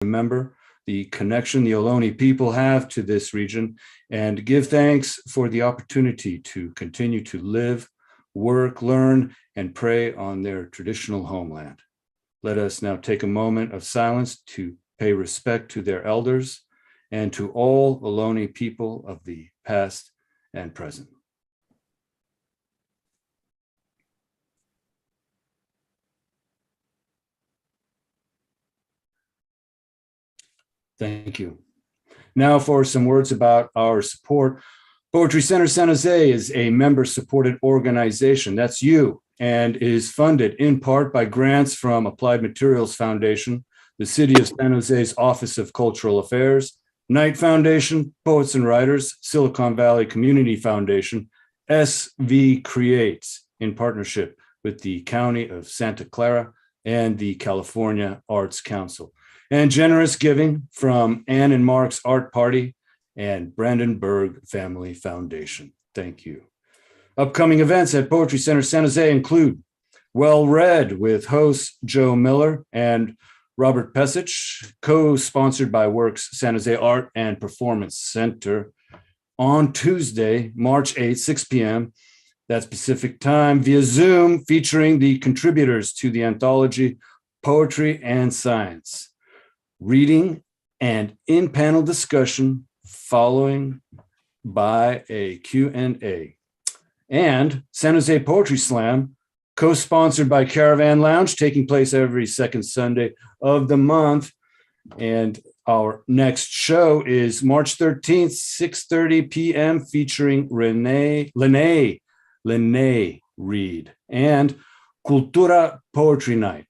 remember the connection the Ohlone people have to this region and give thanks for the opportunity to continue to live, work, learn, and pray on their traditional homeland. Let us now take a moment of silence to pay respect to their elders and to all Ohlone people of the past and present. Thank you. Now for some words about our support. Poetry Center San Jose is a member-supported organization, that's you, and is funded in part by grants from Applied Materials Foundation, the City of San Jose's Office of Cultural Affairs, Knight Foundation, Poets and Writers, Silicon Valley Community Foundation, SV Creates, in partnership with the County of Santa Clara and the California Arts Council, and generous giving from Ann and Mark's Art Party and Brandenburg Family Foundation. Thank you. Upcoming events at Poetry Center San Jose include Well Read with hosts Joe Miller and Robert Pesich, co-sponsored by Works San Jose Art and Performance Center on Tuesday, March 8th, 6 p.m. That's Pacific time via Zoom, featuring the contributors to the anthology Poetry and Science. Reading and in-panel discussion following by a Q&A. And San Jose Poetry Slam, co-sponsored by Caravan Lounge, taking place every second Sunday of the month. And our next show is March 13th, 6:30 p.m., featuring Lene Reed, and Cultura Poetry Night,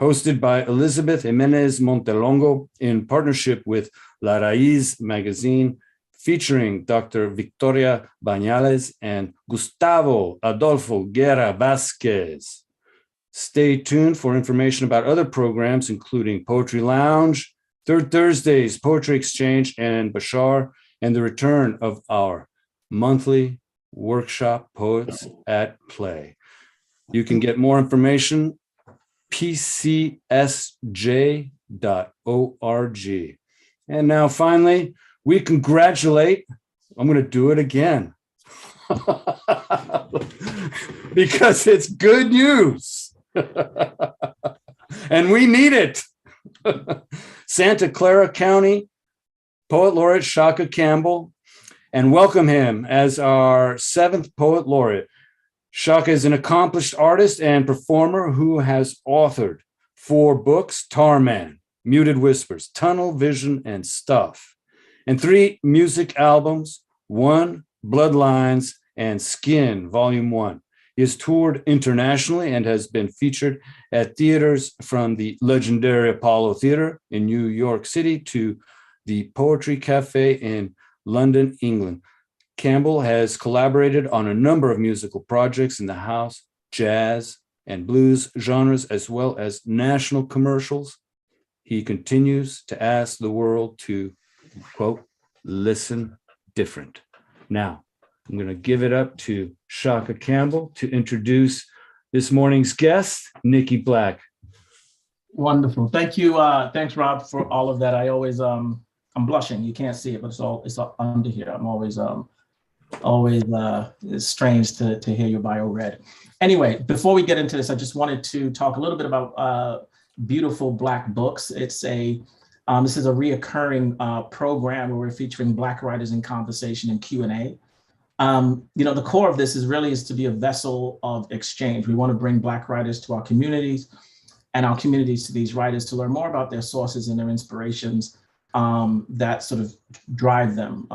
hosted by Elizabeth Jimenez Montelongo in partnership with La Raiz magazine, featuring Dr. Victoria Bañales and Gustavo Adolfo Guerra Vasquez. Stay tuned for information about other programs, including Poetry Lounge, Third Thursdays, Poetry Exchange, and Bashar, and the return of our monthly workshop, Poets at Play. You can get more information pcsj.org. And now finally, we congratulate, I'm going to do it again because it's good news and we need it. Santa Clara County Poet Laureate Tshaka Campbell, and welcome him as our 7th Poet Laureate. Tshaka is an accomplished artist and performer who has authored 4 books, Tarman, Muted Whispers, Tunnel Vision, and Stuff, and 3 music albums, 1, Bloodlines, and Skin, Volume 1. He has toured internationally and has been featured at theaters from the legendary Apollo Theater in New York City to the Poetry Cafe in London, England. Campbell has collaborated on a number of musical projects in the house, jazz, and blues genres, as well as national commercials. He continues to ask the world to, quote, listen different. Now, I'm going to give it up to Tshaka Campbell to introduce this morning's guest, Nikki Blak. Wonderful. Thank you. Thanks, Rob, for all of that. I always, I'm blushing. You can't see it, but it's all under here. I'm always it's strange to hear your bio read. Anyway, before we get into this, I just wanted to talk a little bit about Beautiful Black Books. It's a this is a reoccurring program where we're featuring Black writers in conversation and Q&A. You know, the core of this is to be a vessel of exchange. We want to bring Black writers to our communities and our communities to these writers to learn more about their sources and their inspirations that sort of drive them.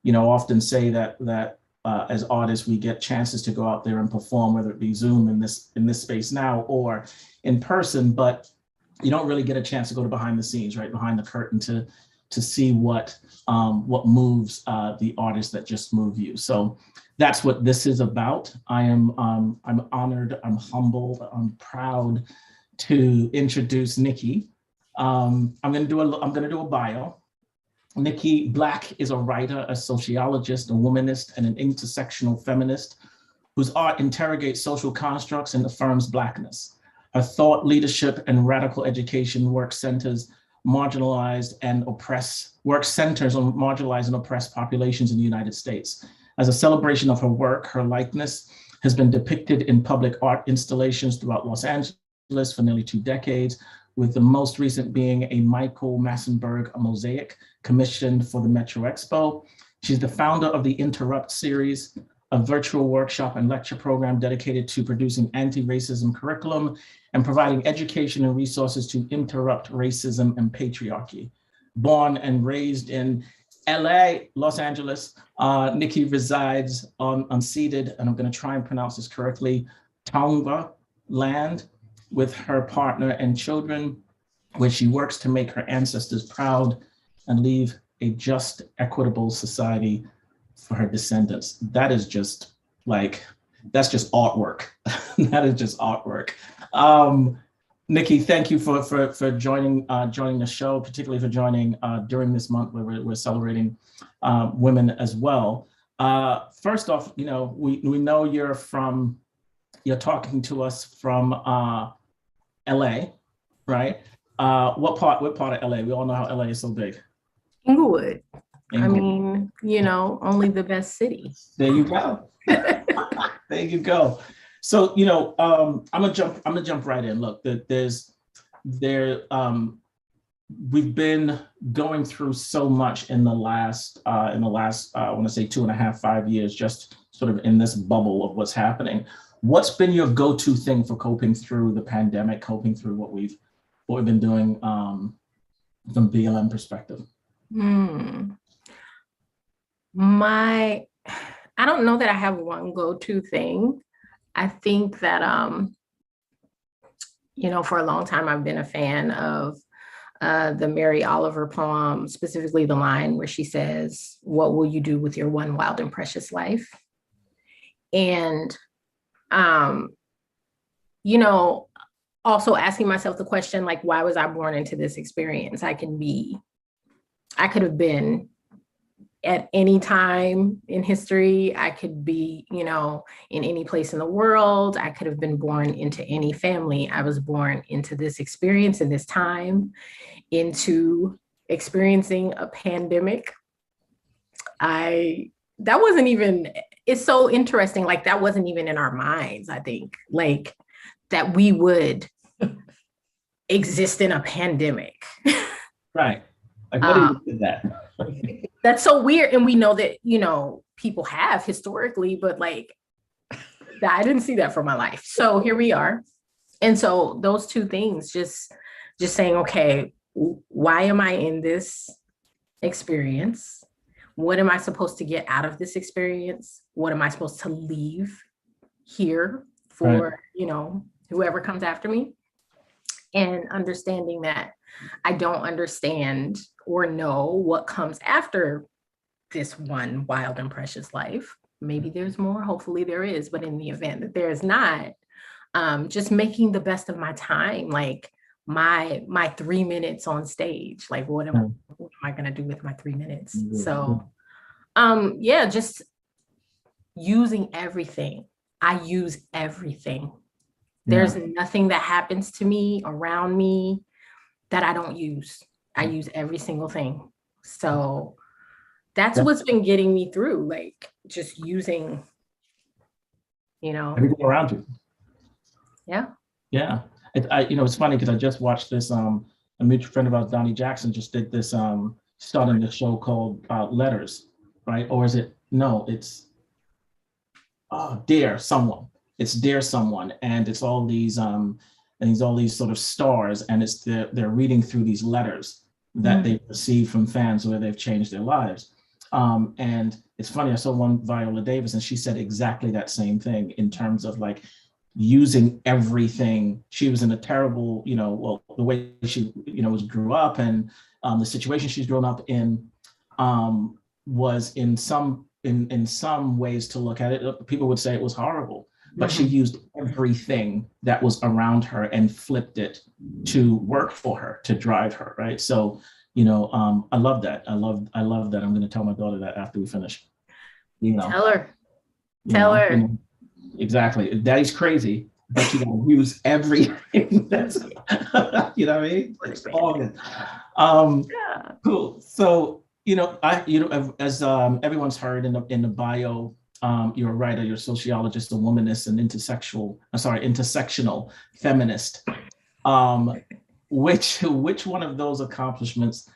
You know, often say that as artists, we get chances to go out there and perform, whether it be Zoom in this space now or in person, but you don't really get a chance to go to behind the scenes, right, behind the curtain to see what moves the artists that just move you. So that's what this is about. I'm honored, I'm humbled, I'm proud to introduce Nikki. I'm gonna do a bio. Nikki Blak is a writer, a sociologist, a womanist, and an intersectional feminist whose art interrogates social constructs and affirms Blackness. Her thought, leadership, and radical education work centers marginalized and oppressed, work centers on marginalized and oppressed populations in the United States. As a celebration of her work, her likeness has been depicted in public art installations throughout Los Angeles for nearly 2 decades, with the most recent being a Michael Massenburg mosaic commissioned for the Metro Expo. She's the founder of the Interrupt series, a virtual workshop and lecture program dedicated to producing anti-racism curriculum and providing education and resources to interrupt racism and patriarchy. Born and raised in LA, Los Angeles, Nikki resides on unceded, and I'm going to try and pronounce this correctly, Tongva land with her partner and children, where she works to make her ancestors proud and leave a just, equitable society for her descendants. That is just like, that's just artwork. That is just artwork. Nikki, thank you for joining the show, particularly for joining during this month where we're celebrating women as well. First off, we know you're talking to us from LA, right? What part of LA? We all know how LA is so big. Inglewood. I mean, only the best city. There you go. There you go. So, I'm gonna jump right in. Look, we've been going through so much in the last I want to say 2.5, 5 years, just sort of in this bubble of what's happening. What's been your go-to thing for coping through the pandemic, coping through what we've been doing from BLM perspective? I don't know that I have one go-to thing. I think that, for a long time, I've been a fan of the Mary Oliver poem, specifically the line where she says, "What will you do with your one wild and precious life?" And, also asking myself the question, like, why was I born into this experience? I could have been at any time in history. I could be, in any place in the world. I could have been born into any family. I was born into this experience in this time, into experiencing a pandemic. It's so interesting. Like, that wasn't even in our minds, I think, like that we would exist in a pandemic. Right. Like, what do you do that? That's so weird. And we know that, people have historically, but like, I didn't see that for my life. So here we are. And so those two things, just saying, okay, why am I in this experience? What am I supposed to get out of this experience? What am I supposed to leave here for, right, whoever comes after me? And understanding that I don't understand or know what comes after this one wild and precious life. Maybe there's more, hopefully there is, but in the event that there is not, just making the best of my time, like my 3 minutes on stage, like what am I gonna do with my 3 minutes? Mm-hmm. So just using everything. I use everything. There's nothing that happens to me, around me, that I don't use. I use every single thing. So that's what's been getting me through, like just using, everything around you. Yeah. Yeah. It's funny because I just watched this, a mutual friend of ours, Donnie Jackson, just did this, starting a show called Letters, right? Or is it, no, it's Dare Someone. It's Dare Someone. And it's all these, sort of stars, and they're reading through these letters that they've received from fans where they've changed their lives. And it's funny, I saw one Viola Davis, and she said exactly that same thing in terms of like using everything. She was in a terrible, the way she, grew up, and the situation she's grown up in was in some ways, to look at it, people would say it was horrible. But she used everything that was around her and flipped it to work for her, to drive her, right? So, I love that. I love that. I'm going to tell my daughter that after we finish. Tell her. Exactly. Daddy's crazy, but you gotta use everything that's, you know what I mean? It's all good. Yeah. Cool. So, as everyone's heard in the bio, you're a writer, you're a sociologist, a womanist, an intersectional feminist. Which one of those accomplishments,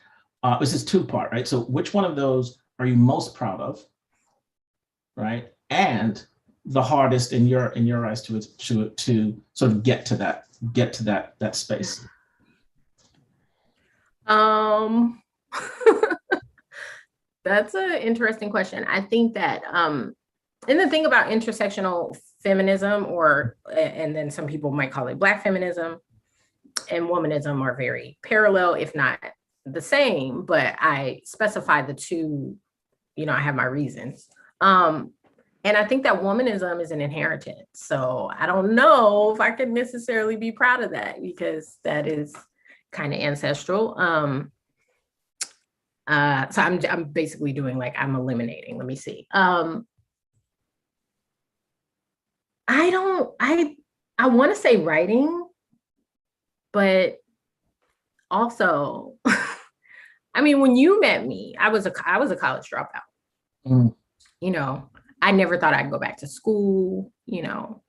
this is two-part, right? So which one of those are you most proud of, right? And the hardest in your eyes to sort of get to that space? That's an interesting question. I think that and the thing about intersectional feminism, and then some people might call it Black feminism, and womanism are very parallel, if not the same, but I specify the two, I have my reasons. And I think that womanism is an inheritance. So I don't know if I could necessarily be proud of that, because that is kind of ancestral. So I'm basically doing I'm eliminating, let me see. I want to say writing, but also, I mean, when you met me, I was a college dropout. Mm. I never thought I'd go back to school, so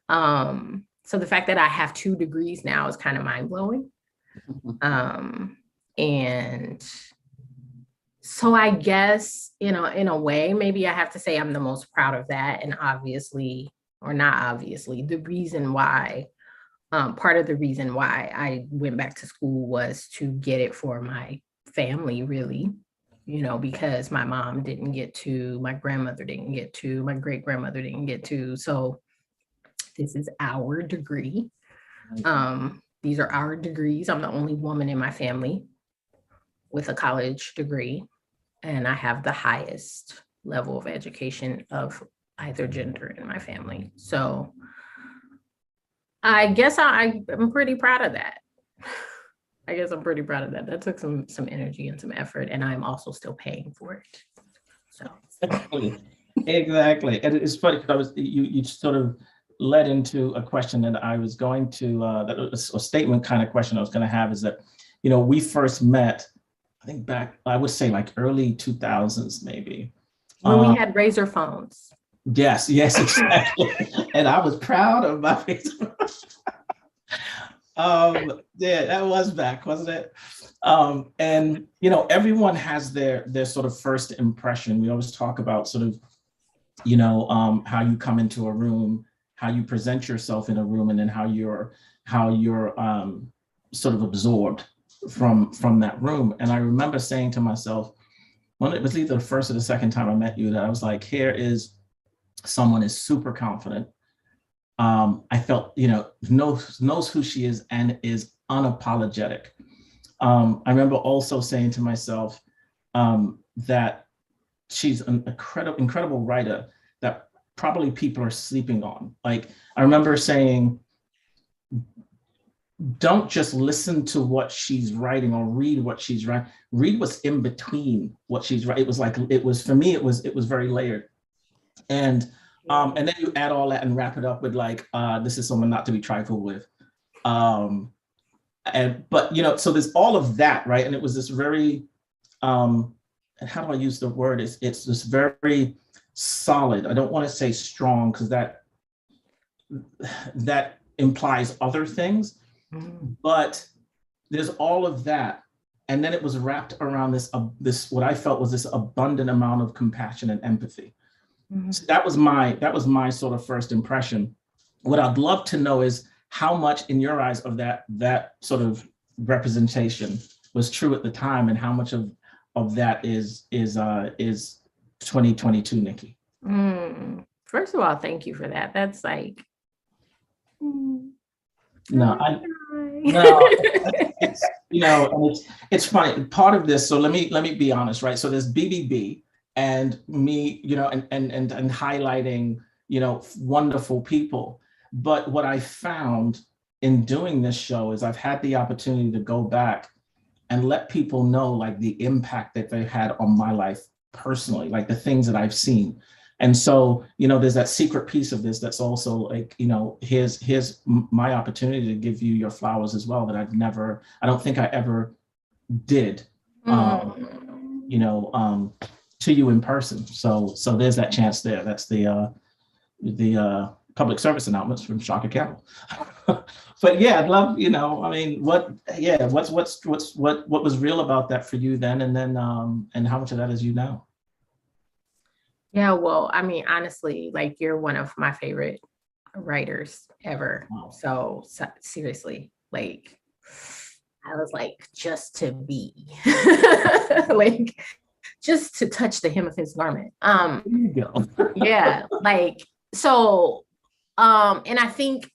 the fact that I have 2 degrees now is kind of mind blowing. And so I guess, in a way, maybe I have to say I'm the most proud of that. And obviously, or not obviously, the reason why, part of the reason why I went back to school was to get it for my family, really, because my mom didn't get to, my grandmother didn't get to, my great grandmother didn't get to. So this is our degree. These are our degrees. I'm the only woman in my family with a college degree, and I have the highest level of education of either gender in my family. So I guess I'm pretty proud of that. That took some energy and some effort, and I'm also still paying for it. So exactly. And it's funny because you sort of led into a question that I was going to, a statement kind of question I was going to have, is that, we first met, I think back, I would say early 2000s, maybe. When we had razor phones. Yes, exactly. And I was proud of my razor. Yeah, that was back, wasn't it? And everyone has their sort of first impression. We always talk about sort of, how you come into a room, how you present yourself in a room, and then how you're sort of absorbed from that room. And I remember saying to myself, when it was either the first or the second time I met you, that I was like, here is someone is super confident. I felt, knows who she is and is unapologetic. I remember also saying to myself that she's an incredible writer that probably people are sleeping on. I remember saying, don't just listen to what she's writing or read what she's writing. Read what's in between what she's writing. It was for me, it was very layered. And then you add all that and wrap it up with this is someone not to be trifled with. But so there's all of that, right? And it was this very, and how do I use the word? It's this very solid. I don't want to say strong, because that implies other things, but there's all of that. And then it was wrapped around this what I felt was this abundant amount of compassion and empathy. So that was my sort of first impression. What I'd love to know is how much in your eyes of that sort of representation was true at the time, and how much of that is 2022 Nikki. First of all, thank you for that. That's No, it's funny. Part of this, so let me be honest, right? So there's BBB and me, and highlighting, wonderful people. But what I found in doing this show is I've had the opportunity to go back and let people know the impact that they've had on my life personally, the things that I've seen. And so, there's that secret piece of this that's also like, here's my opportunity to give you your flowers as well, that I don't think I ever did, to you in person. So there's that chance there. That's the public service announcements from Tshaka Campbell. But yeah, I'd love, what was real about that for you then, and then and how much of that is you now? Yeah, well, I mean, honestly, like, you're one of my favorite writers ever. Wow. So seriously, like, I was like, just to be, like, just to touch the hem of his garment. There you go. Yeah, like, so, and I think,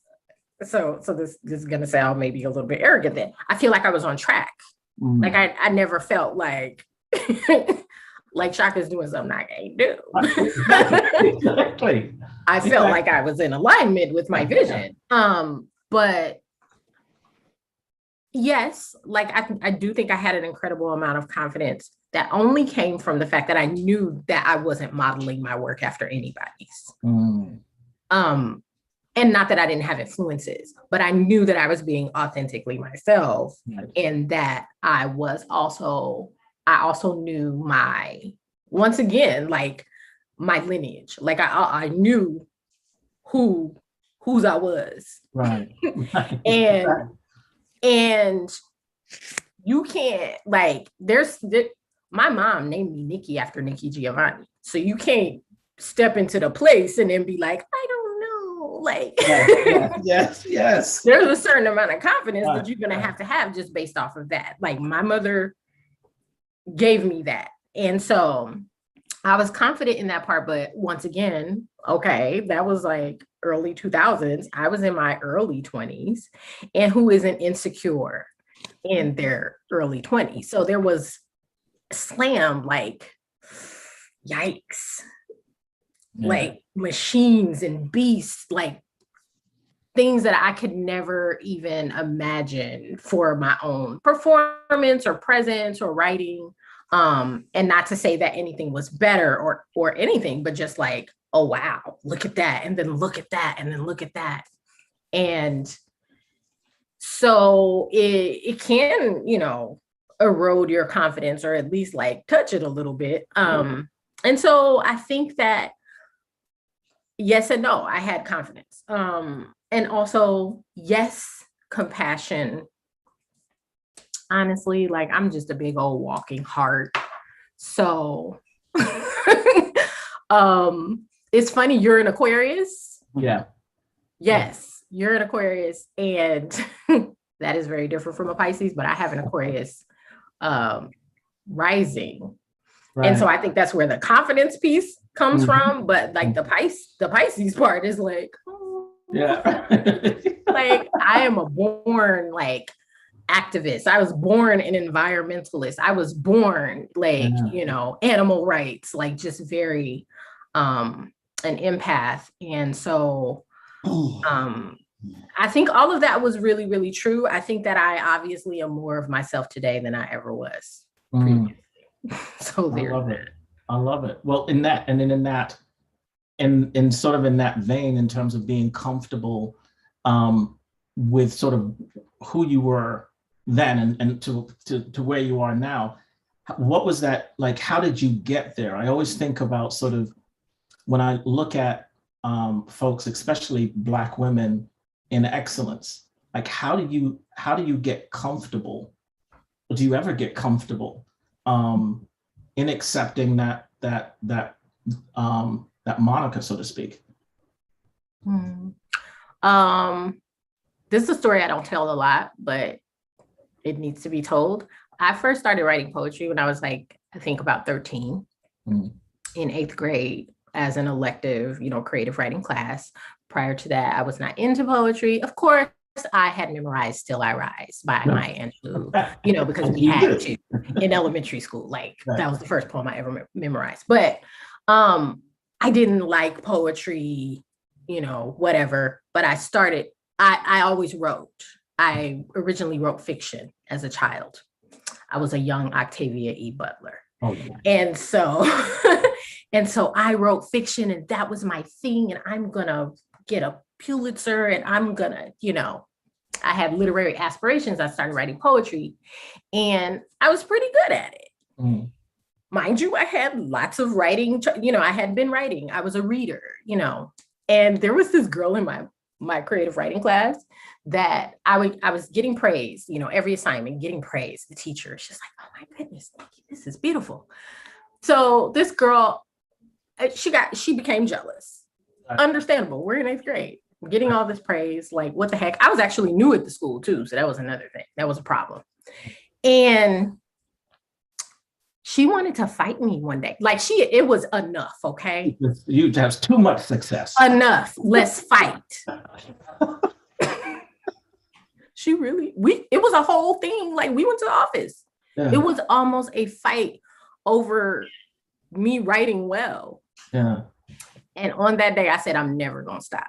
so this is gonna sound maybe a little bit arrogant then. I feel like I was on track. Like, I never felt like like Tshaka's doing something I can't do. Exactly. I felt like I was in alignment with my vision. But yes, like, I do think I had an incredible amount of confidence that only came from the fact that I knew that I wasn't modeling my work after anybody's. And not that I didn't have influences, but I knew that I was being authentically myself, and that I also knew once again, like, my lineage. Like, I knew whose I was. Right. And you can't, like, my mom named me Nikki after Nikki Giovanni. So you can't step into the place and then be like, I don't know. Like, yes. There's a certain amount of confidence that you're going to have just based off of that. Like, my mother gave me that. And so I was confident in that part. But once again, okay, that was like early 2000s. I was in my early 20s. And who isn't insecure in their early 20s? So there was slam, like, yikes. Like, machines and beasts, like, things that I could never even imagine for my own performance or presence or writing. And not to say that anything was better or anything, but just like, oh, wow, look at that. And then look at that. And then look at that. And so it can, erode your confidence, or at least like touch it a little bit. And so I think that yes and no, I had confidence. And also, yes, compassion. Honestly, like, I'm just a big old walking heart. So it's funny, you're an Aquarius. Yeah. Yes, you're an Aquarius. And that is very different from a Pisces, but I have an Aquarius rising. Right. And so I think that's where the confidence piece comes from. But like the Pisces part is like, like, I am a born, like, activist. I was born an environmentalist. I was born, like, animal rights, like, just very an empath. And so I think all of that was really, really true. I think that I obviously am more of myself today than I ever was previously. So there's that. I love it. Well, in that, and then in that, and sort of in that vein, in terms of being comfortable with sort of who you were then and to where you are now, what was that like? How did you get there? I always think about sort of when I look at folks, especially Black women in excellence, like, how do you get comfortable? Do you ever get comfortable in accepting that moniker, so to speak? This is a story I don't tell a lot, but it needs to be told. I first started writing poetry when I was like, I think about 13 in 8th grade as an elective, creative writing class. Prior to that, I was not into poetry. Of course, I had memorized Still I Rise by Maya Angelou, because we had to in elementary school. Like, that was the first poem I ever memorized. But I didn't like poetry, whatever. But I always wrote. I originally wrote fiction as a child. I was a young Octavia E. Butler. Oh, yeah. And so, And so I wrote fiction and that was my thing. And I'm going to get a Pulitzer and I'm going to, I had literary aspirations. I started writing poetry and I was pretty good at it. Mm. Mind you, I had lots of writing, I had been writing. I was a reader, and there was this girl in my creative writing class that I was getting praise, every assignment, getting praise. The teacher, she's like, oh my goodness, Nikki, this is beautiful. So this girl, she became jealous. Understandable. We're in 8th grade. We're getting all this praise. Like, what the heck? I was actually new at the school too. So that was another thing. That was a problem. And she wanted to fight me one day. Like it was enough. Okay. You have too much success. Enough. Let's fight. It was a whole thing. Like we went to the office. Yeah. It was almost a fight over me writing well. Yeah. And on that day, I said, I'm never going to stop.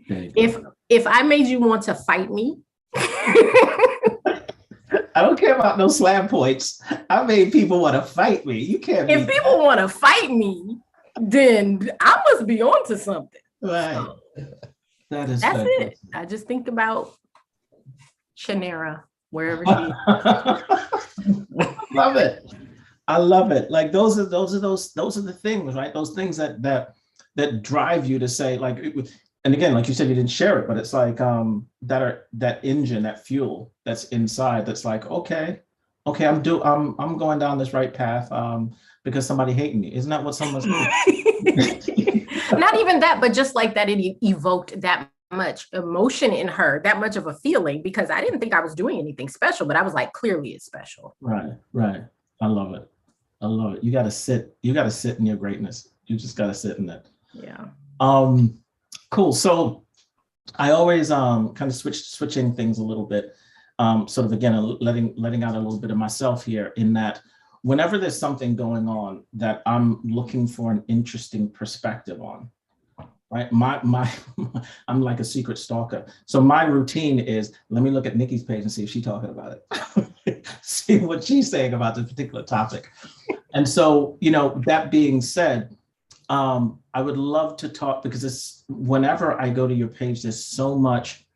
If I made you want to fight me. I don't care about no slam points. I made people want to fight me. You can't. If people want to fight me, then I must be onto something. Right. So, that's it. I just think about Shannara, wherever she is. Love it. I love it. Like those are the things, right? Those things that drive you to say, like, and again, like you said, you didn't share it, but it's like that engine, that fuel that's inside. That's like, okay, I'm going down this right path because somebody hating me. Isn't that what someone's doing? Not even that, but just like that, it evoked that much emotion in her, that much of a feeling, because I didn't think I was doing anything special, but I was like, clearly it's special. Right. I love it. You got to sit in your greatness. You just got to sit in it. Yeah. Cool. So I always kind of switching things a little bit, sort of again, letting out a little bit of myself here, in that whenever there's something going on that I'm looking for an interesting perspective on, right? I'm like a secret stalker. So my routine is, let me look at Nikki's page and see if she's talking about it, see what she's saying about this particular topic. And so, that being said, I would love to talk, because whenever I go to your page, there's so much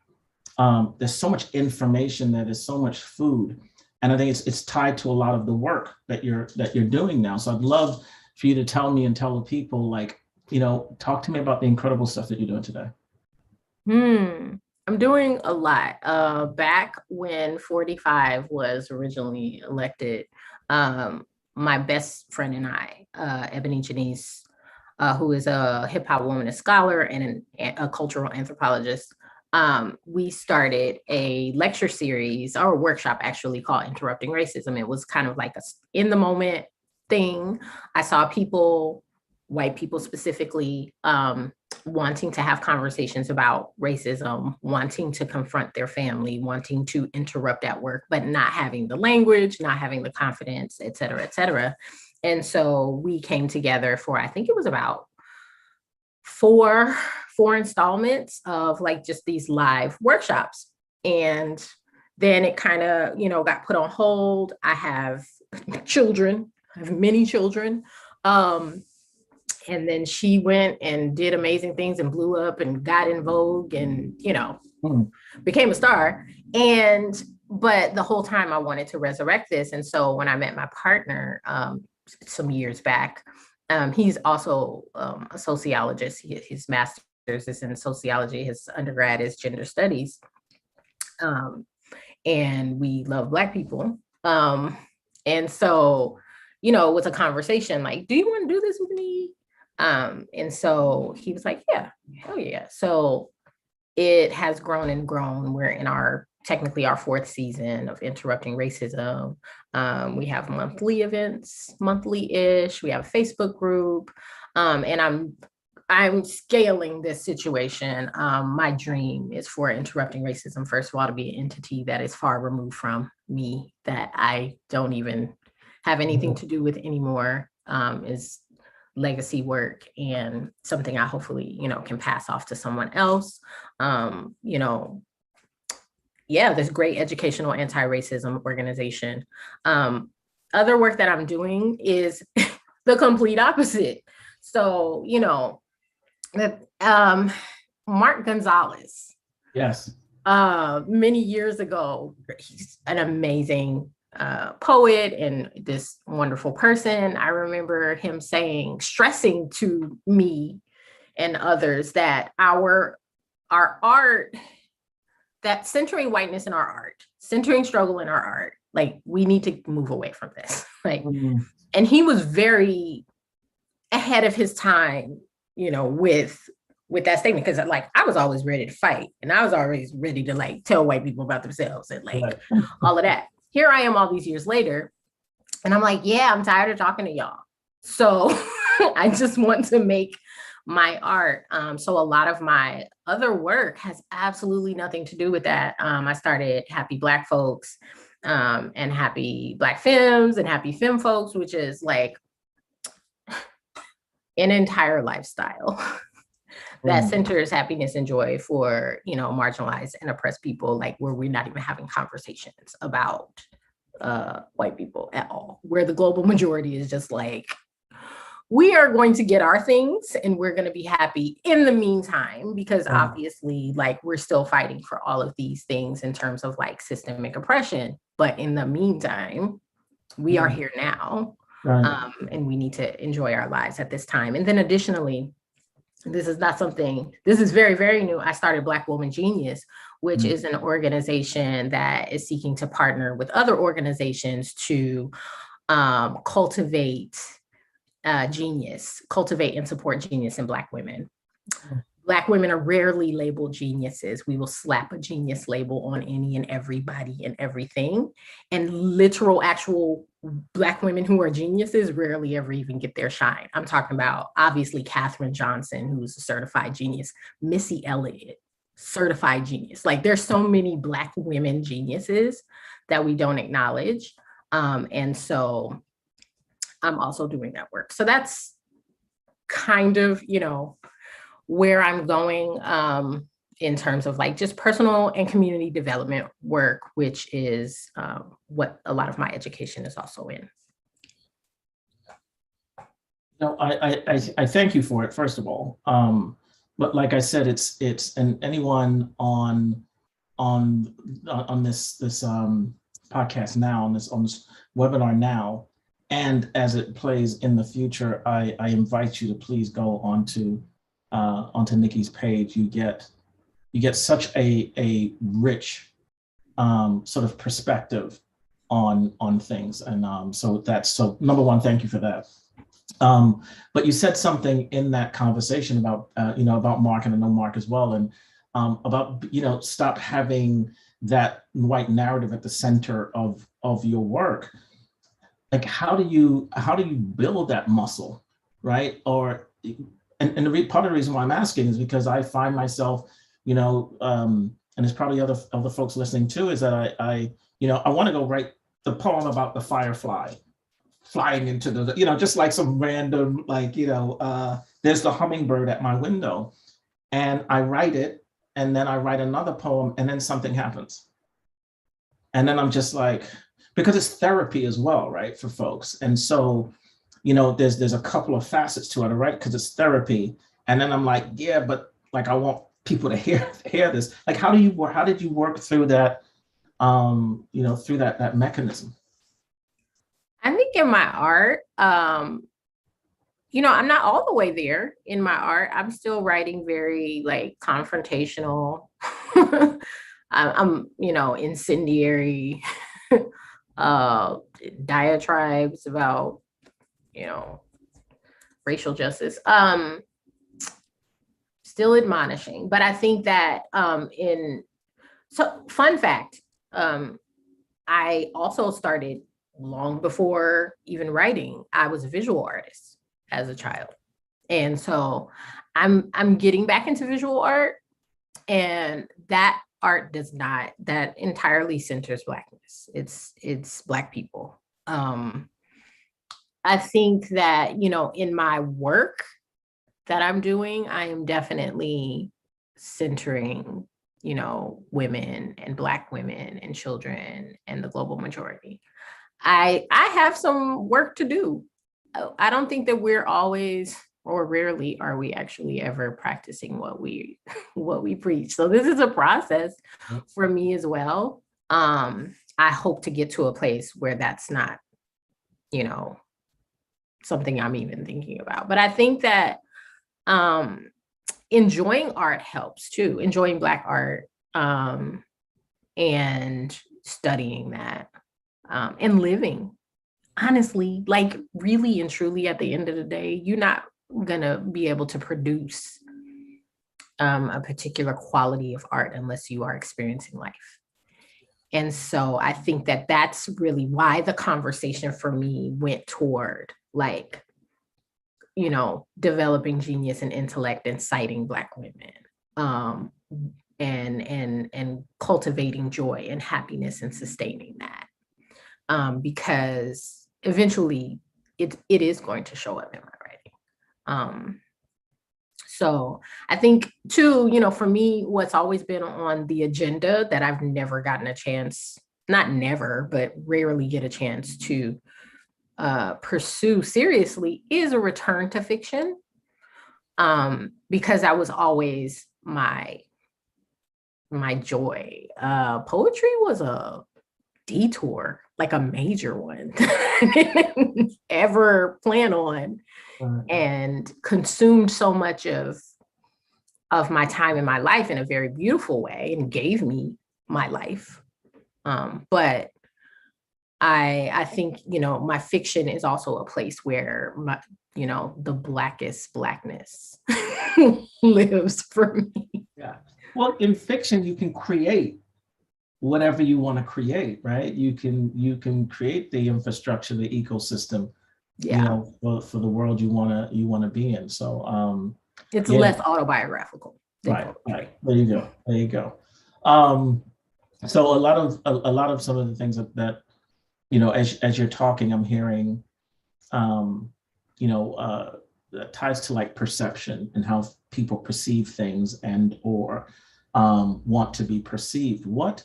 information, there's so much food. And I think it's tied to a lot of the work that you're doing now. So I'd love for you to tell me and tell the people, like, talk to me about the incredible stuff that you're doing today. I'm doing a lot. Back when 45 was originally elected, my best friend and I, Ebony Janice, who is a hip hop womanist scholar and a cultural anthropologist, we started a lecture series, or a workshop actually, called Interrupting Racism. It was kind of like a in the moment thing. I saw people, white people specifically, wanting to have conversations about racism, wanting to confront their family, wanting to interrupt at work, but not having the language, not having the confidence, et cetera, et cetera. And so we came together for, I think it was about four installments of like just these live workshops. And then it kind of, got put on hold. I have children, I have many children. And then she went and did amazing things and blew up and got in Vogue and, became a star. But the whole time I wanted to resurrect this. And so when I met my partner some years back, he's also a sociologist. His master's is in sociology. His undergrad is gender studies. And we love Black people. And so, it was a conversation like, do you want to do this with me? And so he was like, yeah, hell yeah. So it has grown and grown. We're in technically our 4th season of Interrupting Racism. We have monthly events, monthly-ish. We have a Facebook group. And I'm scaling this situation. My dream is for Interrupting Racism, first of all, to be an entity that is far removed from me, that I don't even have anything to do with anymore, is legacy work and something I hopefully, can pass off to someone else. This great educational anti-racism organization. Other work that I'm doing is the complete opposite. So, that Mark Gonzalez. Yes. Many years ago, he's an amazing poet and this wonderful person. I remember him stressing to me and others that our art, that centering whiteness in our art, centering struggle in our art, like we need to move away from this. Like, and he was very ahead of his time, with that statement, because like I was always ready to fight and I was always ready to like tell white people about themselves and like all of that. Here I am all these years later, and I'm like, yeah, I'm tired of talking to y'all. So I just want to make my art. So a lot of my other work has absolutely nothing to do with that. I started Happy Black Folks and Happy Black Femmes and Happy Femme Folks, which is like an entire lifestyle that centers happiness and joy for, marginalized and oppressed people, like where we're not even having conversations about white people at all, where the global majority is just like, we are going to get our things and we're going to be happy in the meantime, because obviously like we're still fighting for all of these things in terms of like systemic oppression. But in the meantime, we are here now. Right. And we need to enjoy our lives at this time. And then additionally, this is very, very new. I started Black Woman Genius, which is an organization that is seeking to partner with other organizations to cultivate and support genius in Black women. Black women are rarely labeled geniuses. We will slap a genius label on any and everybody and everything. And literal, actual Black women who are geniuses rarely ever even get their shine. I'm talking about, obviously, Katherine Johnson, who's a certified genius, Missy Elliott, certified genius. Like, there's so many Black women geniuses that we don't acknowledge. And so I'm also doing that work. So that's kind of, where I'm going in terms of like just personal and community development work, which is what a lot of my education is also in. No, I thank you for it, first of all. But like I said, it's and anyone on this podcast now, on this webinar now, and as it plays in the future, I invite you to please go onto Nikki's page. You get such a rich sort of perspective on things, and so number one, thank you for that. But you said something in that conversation about about Mark, and I know Mark as well, and about stop having that white narrative at the center of your work. Like, how do you build that muscle, right? Or and part of the reason why I'm asking is because I find myself, and there's probably other folks listening too, is that I want to go write the poem about the firefly flying into the, just like some random, like, there's the hummingbird at my window, and I write it, and then I write another poem, and then something happens. And then I'm just like, because it's therapy as well, right, for folks. And so, there's a couple of facets to it, right? Because it's therapy. And then I'm like, yeah, but like, I want people to hear this. Like, how did you work through that, through that mechanism? I think in my art, I'm not all the way there in my art. I'm still writing very like confrontational. I'm incendiary diatribes about, racial justice. Still admonishing, but I think that fun fact, I also started long before even writing. I was a visual artist as a child. And so I'm getting back into visual art, and that art that entirely centers Blackness. It's Black people. I think that, in my work that I'm doing, I am definitely centering, women and Black women and children and the global majority. I have some work to do. I don't think that we're always, or rarely are we actually ever practicing what we preach. So this is a process for me as well. I hope to get to a place where that's not, something I'm even thinking about. But I think that enjoying art helps too, enjoying Black art, and studying that, and living. Honestly, like really and truly at the end of the day, you're not gonna be able to produce a particular quality of art unless you are experiencing life. And so I think that that's really why the conversation for me went toward like, developing genius and intellect and citing Black women, and cultivating joy and happiness and sustaining that, because eventually it is going to show up in my writing. So I think too, for me, what's always been on the agenda that I've never gotten a chance, not never, but rarely get a chance to pursue seriously is a return to fiction, because that was always my joy. Poetry was a detour, like a major one, ever plan on, and consumed so much of my time in my life in a very beautiful way and gave me my life. But I think, my fiction is also a place where my, the blackest Blackness lives for me. Yeah. Well, in fiction, you can create whatever you want to create, right? You can create the infrastructure, the ecosystem, for the world you want to be in. So it's less autobiographical. Right. There you go. So a lot of some of the things that as you're talking, I'm hearing, ties to like perception and how people perceive things and or want to be perceived. What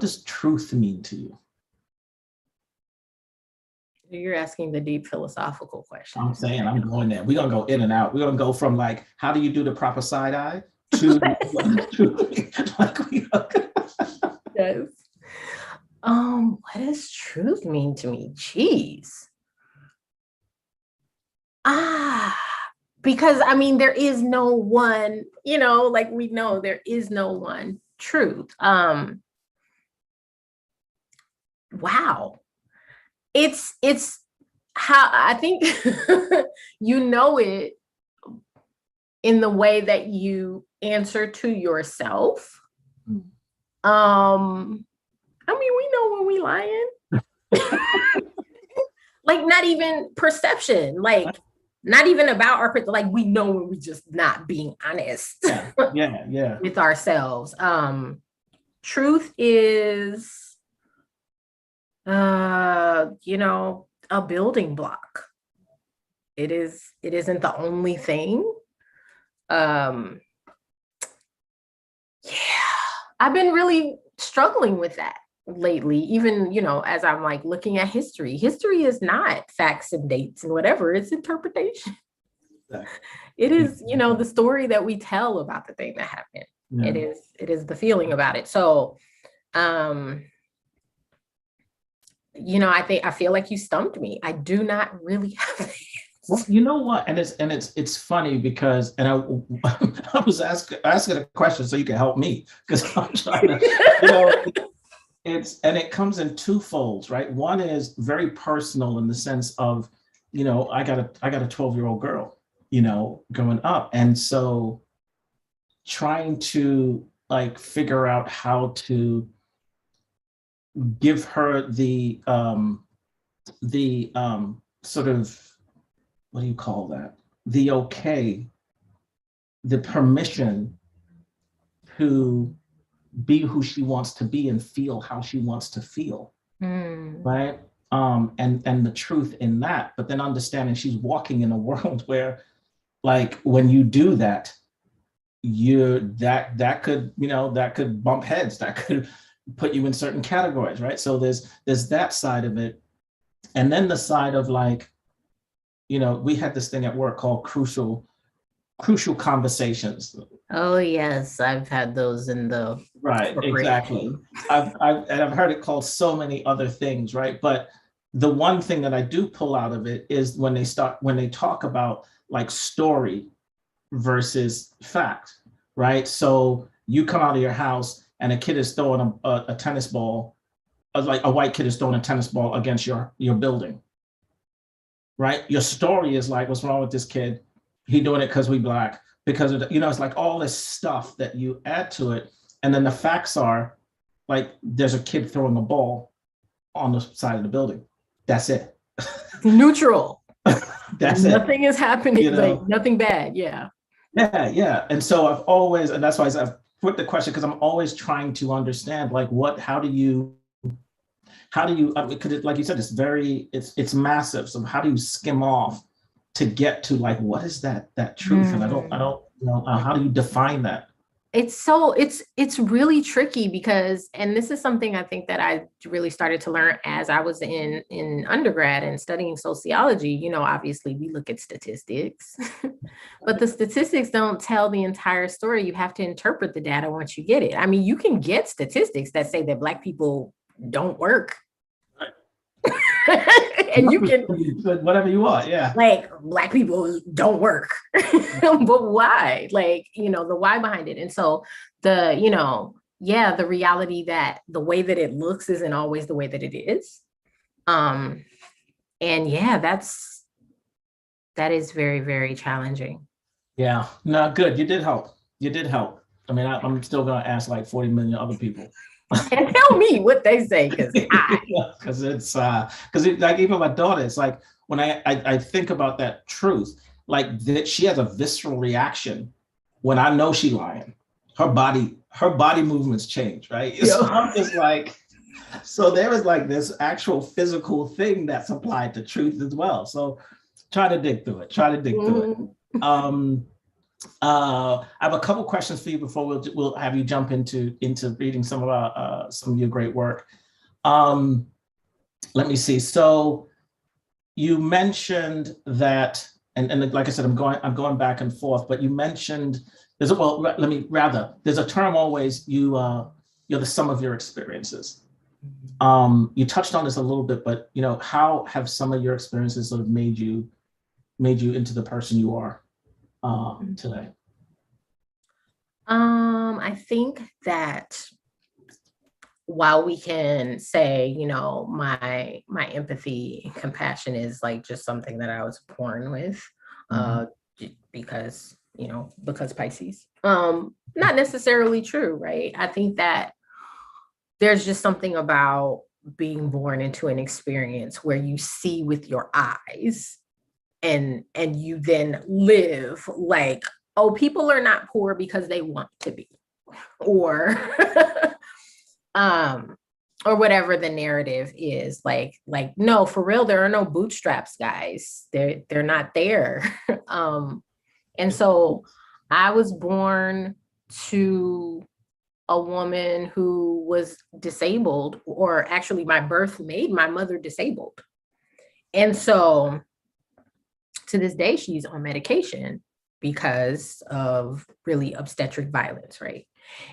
does truth mean to you? You're asking the deep philosophical question. I'm saying I'm going there. We're gonna go in and out. We're gonna go from like, how do you do the proper side eye to yes. What does truth mean to me? Jeez. Because there is no one, like we know there is no one truth. Wow. It's how I think it in the way that you answer to yourself. We know when we lying. Like not even perception, like not even about our, like we know when we just not being honest with ourselves. Truth is a building block. It isn't the only thing. I've been really struggling with that lately, even, as I'm like looking at history. History is not facts and dates and whatever, it's interpretation. Exactly. It is, the story that we tell about the thing that happened. Yeah. It is the feeling about it. So, I feel like you stumped me. I do not really have. Well, you know what? And it's funny because, and I was asking a question so you can help me, because I'm trying to, it comes in two folds, right? One is very personal in the sense of, I got a 12-year-old girl, growing up. And so trying to like figure out how to give her the sort of, what do you call that? The okay, the permission to be who she wants to be and feel how she wants to feel, right? And the truth in that, but then understanding she's walking in a world where, like, when you do that, that could bump heads, that could put you in certain categories, right? So there's that side of it, and then the side of like, we had this thing at work called crucial conversations. Oh yes, I've had those in the Right, exactly. I've heard it called so many other things, right? But the one thing that I do pull out of it is when they talk about like story versus fact, right? So you come out of your house and a kid is throwing a tennis ball, like a white kid is throwing a tennis ball against your building, right? Your story is like, what's wrong with this kid? He doing it because we Black, because of it's like all this stuff that you add to it. And then the facts are like, there's a kid throwing a ball on the side of the building. That's it. Neutral. That's Nothing is happening, like nothing bad. Yeah. Yeah. And so I've always, and that's why I've put the question, because I'm always trying to understand like how do you, because like you said, it's massive. So how do you skim off to get to like, what is that truth? And I don't know, how do you define that? It's really tricky because, and this is something I think that I really started to learn as I was in undergrad and studying sociology. Obviously we look at statistics, but the statistics don't tell the entire story. You have to interpret the data once you get it. I mean, you can get statistics that say that Black people don't work. And you can whatever you want, yeah. Like Black people don't work. But why? Like, the why behind it. And so the reality that the way that it looks isn't always the way that it is. And yeah, that is very, very challenging. Yeah, no, good. You did help. I mean, I'm still gonna ask like 40 million other people. And tell me what they say, because it's like even my daughter, it's like when I think about that truth, like that she has a visceral reaction when I know she lying. Her body movements change, right? So I'm just like, so there is like this actual physical thing that's applied to truth as well. So try to dig through it. I have a couple questions for you before we'll have you jump into reading some of your great work. Let me see. So you mentioned that, and like I said, I'm going back and forth. But you mentioned there's a term always. You're the sum of your experiences. You touched on this a little bit, but how have some of your experiences sort of made you into the person you are today? I think that while we can say, my empathy and compassion is like just something that I was born with, because Pisces, not necessarily true, right? I think that there's just something about being born into an experience where you see with your eyes and you then live like, oh, people are not poor because they want to be, or or whatever the narrative is. Like no, for real, there are no bootstraps, guys. They're not there. And so I was born to a woman who was disabled, or actually my birth made my mother disabled. And so to this day, she's on medication because of really obstetric violence, right?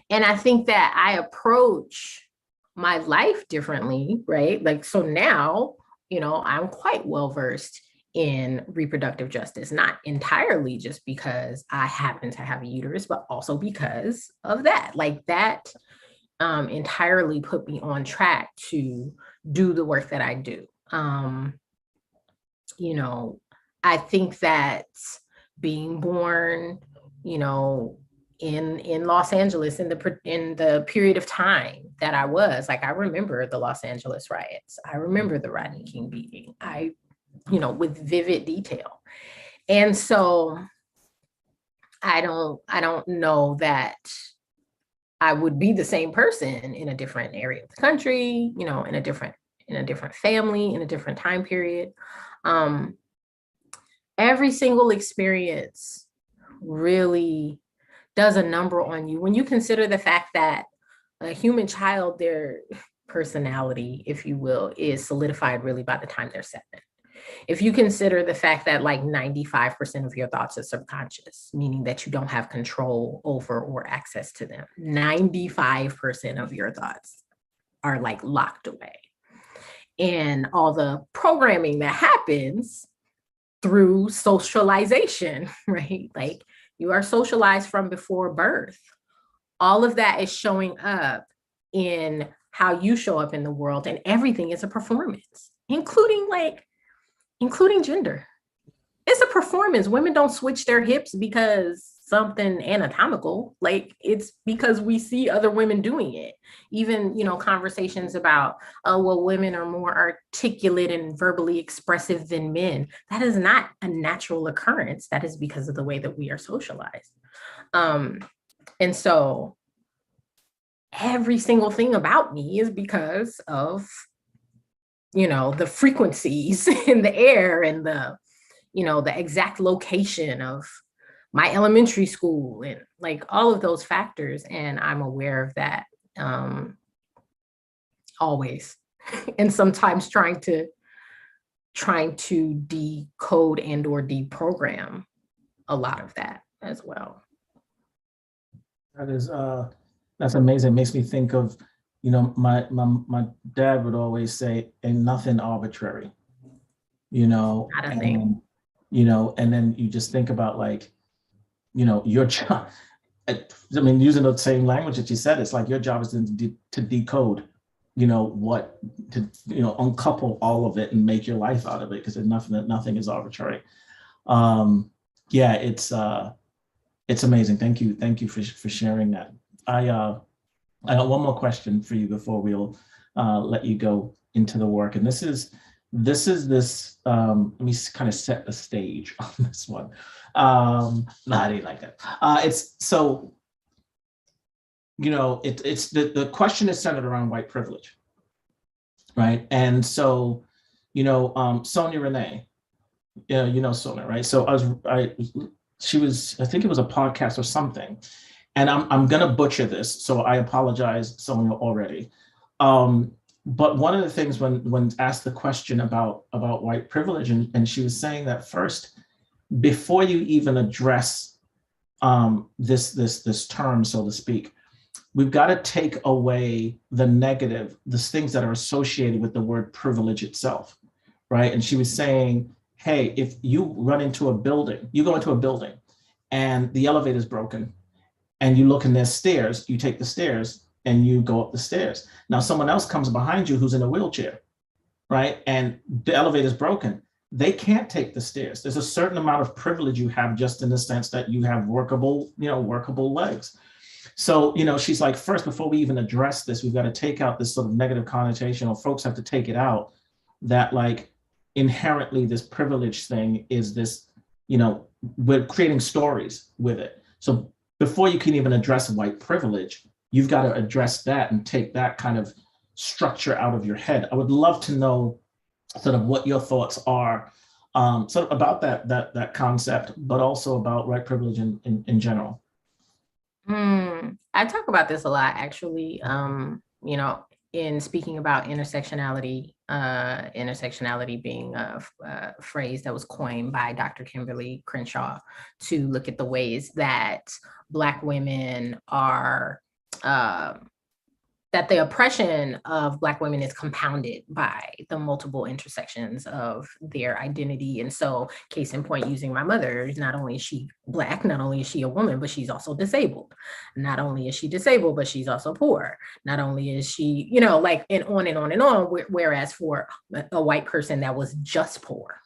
And I think that I approach my life differently, right? Like, so now, I'm quite well-versed in reproductive justice, not entirely just because I happen to have a uterus, but also because of that. Like that entirely put me on track to do the work that I do. I think that being born, in Los Angeles in the period of time that I was, like, I remember the Los Angeles riots. I remember the Rodney King beating. With vivid detail. And so I don't know that I would be the same person in a different area of the country, in a different family, in a different time period. Every single experience really does a number on you when you consider the fact that a human child, their personality, if you will, is solidified really by the time they're 7. If you consider the fact that like 95% of your thoughts are subconscious, meaning that you don't have control over or access to them, 95% of your thoughts are like locked away. And all the programming that happens through socialization, right? Like you are socialized from before birth. All of that is showing up in how you show up in the world, and everything is a performance, including gender. It's a performance. Women don't switch their hips because something anatomical. Like it's because we see other women doing it. Even, conversations about, oh, well, women are more articulate and verbally expressive than men. That is not a natural occurrence. That is because of the way that we are socialized. And so every single thing about me is because of, the frequencies in the air and the exact location of my elementary school and like all of those factors. And I'm aware of that always. And sometimes trying to decode and or deprogram a lot of that as well. That's amazing. It makes me think of, my dad would always say, ain't nothing arbitrary, Not a thing. And then you just think about like, your job. I mean, using the same language that you said, it's like your job is to decode, uncouple all of it and make your life out of it, because nothing is arbitrary. It's amazing. Thank you for sharing that. I got one more question for you before we'll let you go into the work. And this is let me kind of set the stage on this one. No, I didn't like that. It's the question is centered around white privilege, right? And so, Sonia Renee, Sonia, right? So I think it was a podcast or something. And I'm gonna butcher this, so I apologize, Sonia, already. But one of the things when asked the question about white privilege, and she was saying that first, before you even address this term, so to speak, we've got to take away the negative, the things that are associated with the word privilege itself, right? And she was saying, hey, if you go into a building and the elevator is broken, and you look and there's stairs, you take the stairs and you go up the stairs. Now someone else comes behind you who's in a wheelchair, right? And the elevator is broken. They can't take the stairs. There's a certain amount of privilege you have just in the sense that you have workable legs. So, she's like, first, before we even address this, we've got to take out this sort of negative connotation, or folks have to take it out, that like inherently this privilege thing is this, we're creating stories with it. So before you can even address white privilege, you've got to address that and take that kind of structure out of your head. I would love to know sort of what your thoughts are sort of about that concept, but also about white privilege in general. I talk about this a lot, actually, in speaking about intersectionality, intersectionality being a phrase that was coined by Dr. Kimberly Crenshaw to look at the ways that Black women are, that the oppression of Black women is compounded by the multiple intersections of their identity. And so, case in point, using my mother, not only is she Black, not only is she a woman, but she's also disabled. Not only is she disabled, but she's also poor. Not only is she, and on and on and on. Whereas for a white person that was just poor,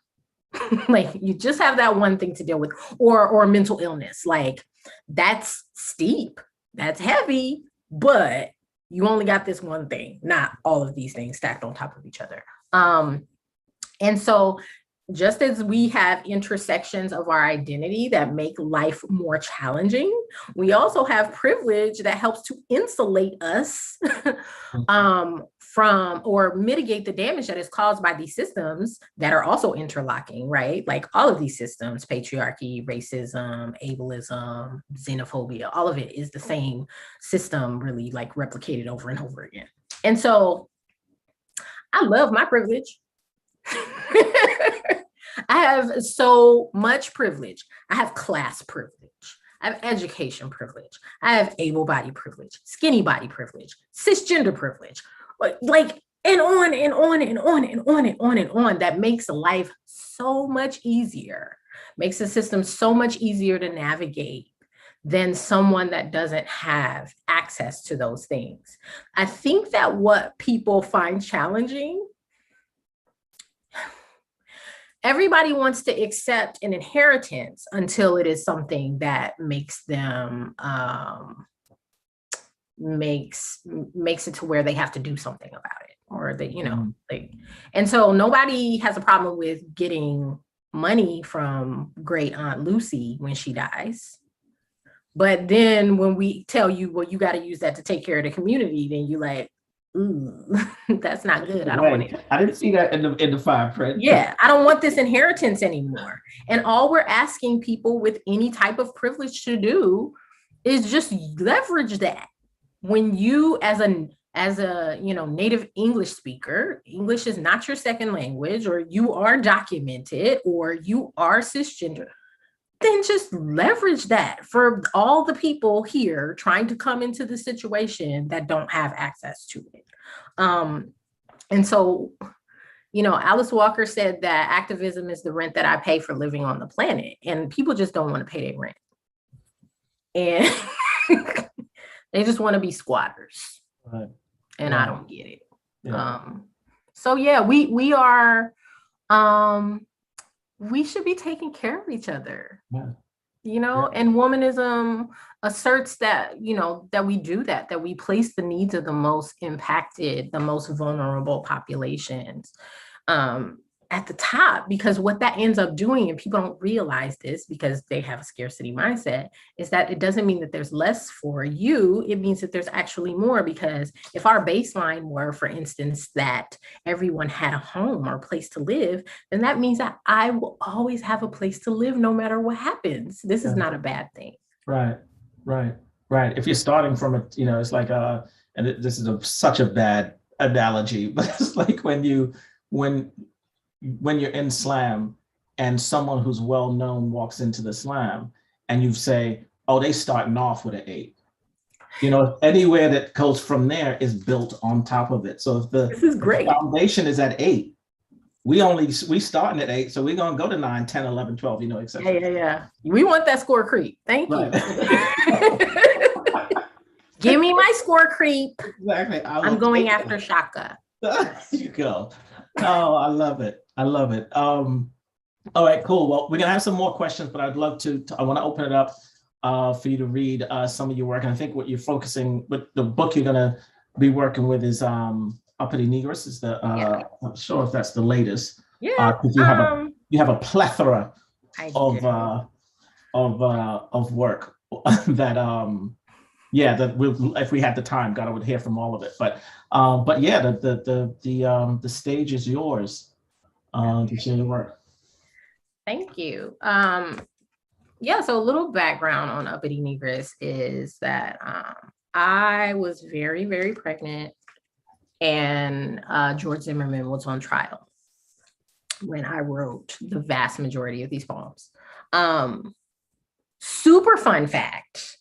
like you just have that one thing to deal with, or mental illness, like that's steep, that's heavy, but you only got this one thing, not all of these things stacked on top of each other. And so just as we have intersections of our identity that make life more challenging, we also have privilege that helps to insulate us from or mitigate the damage that is caused by these systems that are also interlocking, right? Like all of these systems, patriarchy, racism, ableism, xenophobia, all of it is the same system, really like replicated over and over again. And so I love my privilege. I have so much privilege. I have class privilege. I have education privilege. I have able-bodied privilege, skinny body privilege, cisgender privilege, like, and on and on and on and on and on and on. That makes life so much easier, makes the system so much easier to navigate than someone that doesn't have access to those things. I think that what people find challenging, everybody wants to accept an inheritance until it is something that makes them makes it to where they have to do something about it, or that, you know, like, and so nobody has a problem with getting money from great Aunt Lucy when she dies. But then when we tell you, well, you got to use that to take care of the community, then you like, ooh, that's not good. I don't want it. I didn't see that in the fine print. Yeah, I don't want this inheritance anymore. And all we're asking people with any type of privilege to do is just leverage that. When you, as a you know, native English speaker, English is not your second language, or you are documented, or you are cisgender, then just leverage that for all the people here trying to come into the situation that don't have access to it. And so, you know, Alice Walker said that activism is the rent that I pay for living on the planet, and people just don't want to pay their rent. And they just want to be squatters. Right. And yeah. I don't get it. Yeah. So yeah, we are, we should be taking care of each other. Yeah. You know, Yeah. and womanism asserts that, you know, that we do that we place the needs of the most impacted, the most vulnerable populations at the top, because what that ends up doing, and people don't realize this because they have a scarcity mindset, is that it doesn't mean that there's less for you. It means that there's actually more, because if our baseline were, for instance, that everyone had a home or a place to live, then that means that I will always have a place to live no matter what happens. This is not a bad thing. Right. If you're starting from it, you know, it's like, and this is such a bad analogy, but it's like when you're in slam and someone who's well known walks into the slam and you say, oh, they starting off with an 8. You know, anywhere that goes from there is built on top of it. So if This is great. the foundation is at 8, we starting at 8, so we're gonna go to 9, 10, 11, 12, you know, etc. Yeah. We want that score creep. Thank you. Give me my score creep. Exactly. I'm going after Tshaka. There you go. Oh, I love it. All right, cool. Well, we're gonna have some more questions, but I'd love to I want to open it up for you to read some of your work. And I think what you're focusing with the book you're gonna be working with is Uppity Negress is the I'm not sure if that's the latest. Yeah. Because you have a plethora of work that that we'll, if we had the time, God, I would hear from all of it. But yeah, the stage is yours to share your work. Thank you. Yeah, so a little background on Uppity Negress is that I was very, very pregnant, and George Zimmerman was on trial when I wrote the vast majority of these poems. Super fun fact,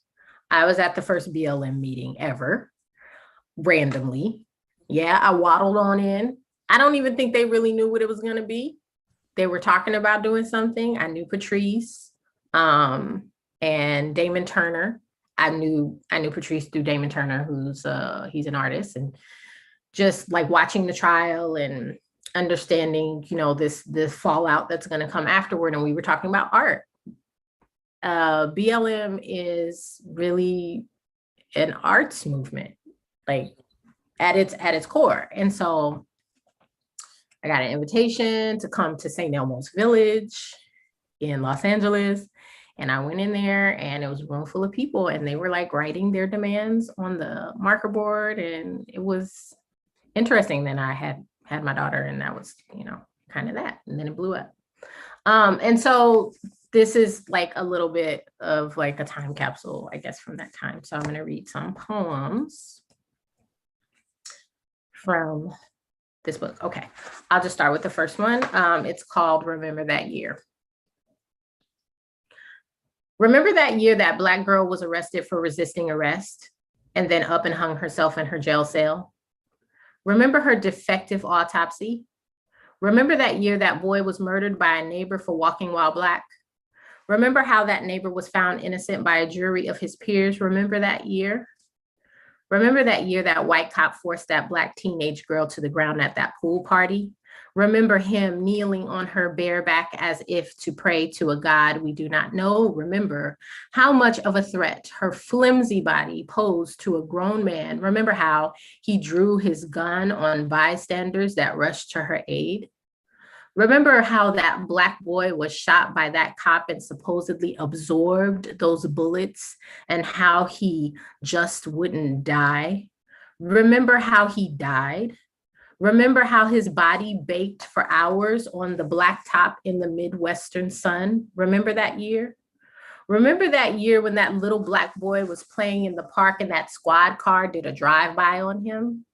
I was at the first BLM meeting ever, randomly. Yeah, I waddled on in. I don't even think they really knew what it was gonna be. They were talking about doing something. I knew Patrice and Damon Turner. I knew Patrice through Damon Turner, who's he's an artist, and just like watching the trial and understanding, you know, this fallout that's going to come afterward. And we were talking about art. BLM is really an arts movement, like at its core. And so I got an invitation to come to St. Elmo's Village in Los Angeles. And I went in there, and it was a room full of people, and they were like writing their demands on the marker board. And it was interesting. Then I had my daughter, and that was, you know, kind of that. And then it blew up. And so this is like a little bit of like a time capsule, I guess, from that time. So I'm going to read some poems from This book. Okay. I'll just start with the first one. It's called Remember That Year. Remember that year that Black girl was arrested for resisting arrest and then up and hung herself in her jail cell? Remember her defective autopsy? Remember that year that boy was murdered by a neighbor for walking while Black? Remember how that neighbor was found innocent by a jury of his peers? Remember that year? Remember that year that white cop forced that Black teenage girl to the ground at that pool party? Remember him kneeling on her bare back as if to pray to a God we do not know? Remember how much of a threat her flimsy body posed to a grown man? Remember how he drew his gun on bystanders that rushed to her aid? Remember how that Black boy was shot by that cop and supposedly absorbed those bullets and how he just wouldn't die? Remember how he died? Remember how his body baked for hours on the blacktop in the Midwestern sun? Remember that year? Remember that year when that little Black boy was playing in the park and that squad car did a drive-by on him?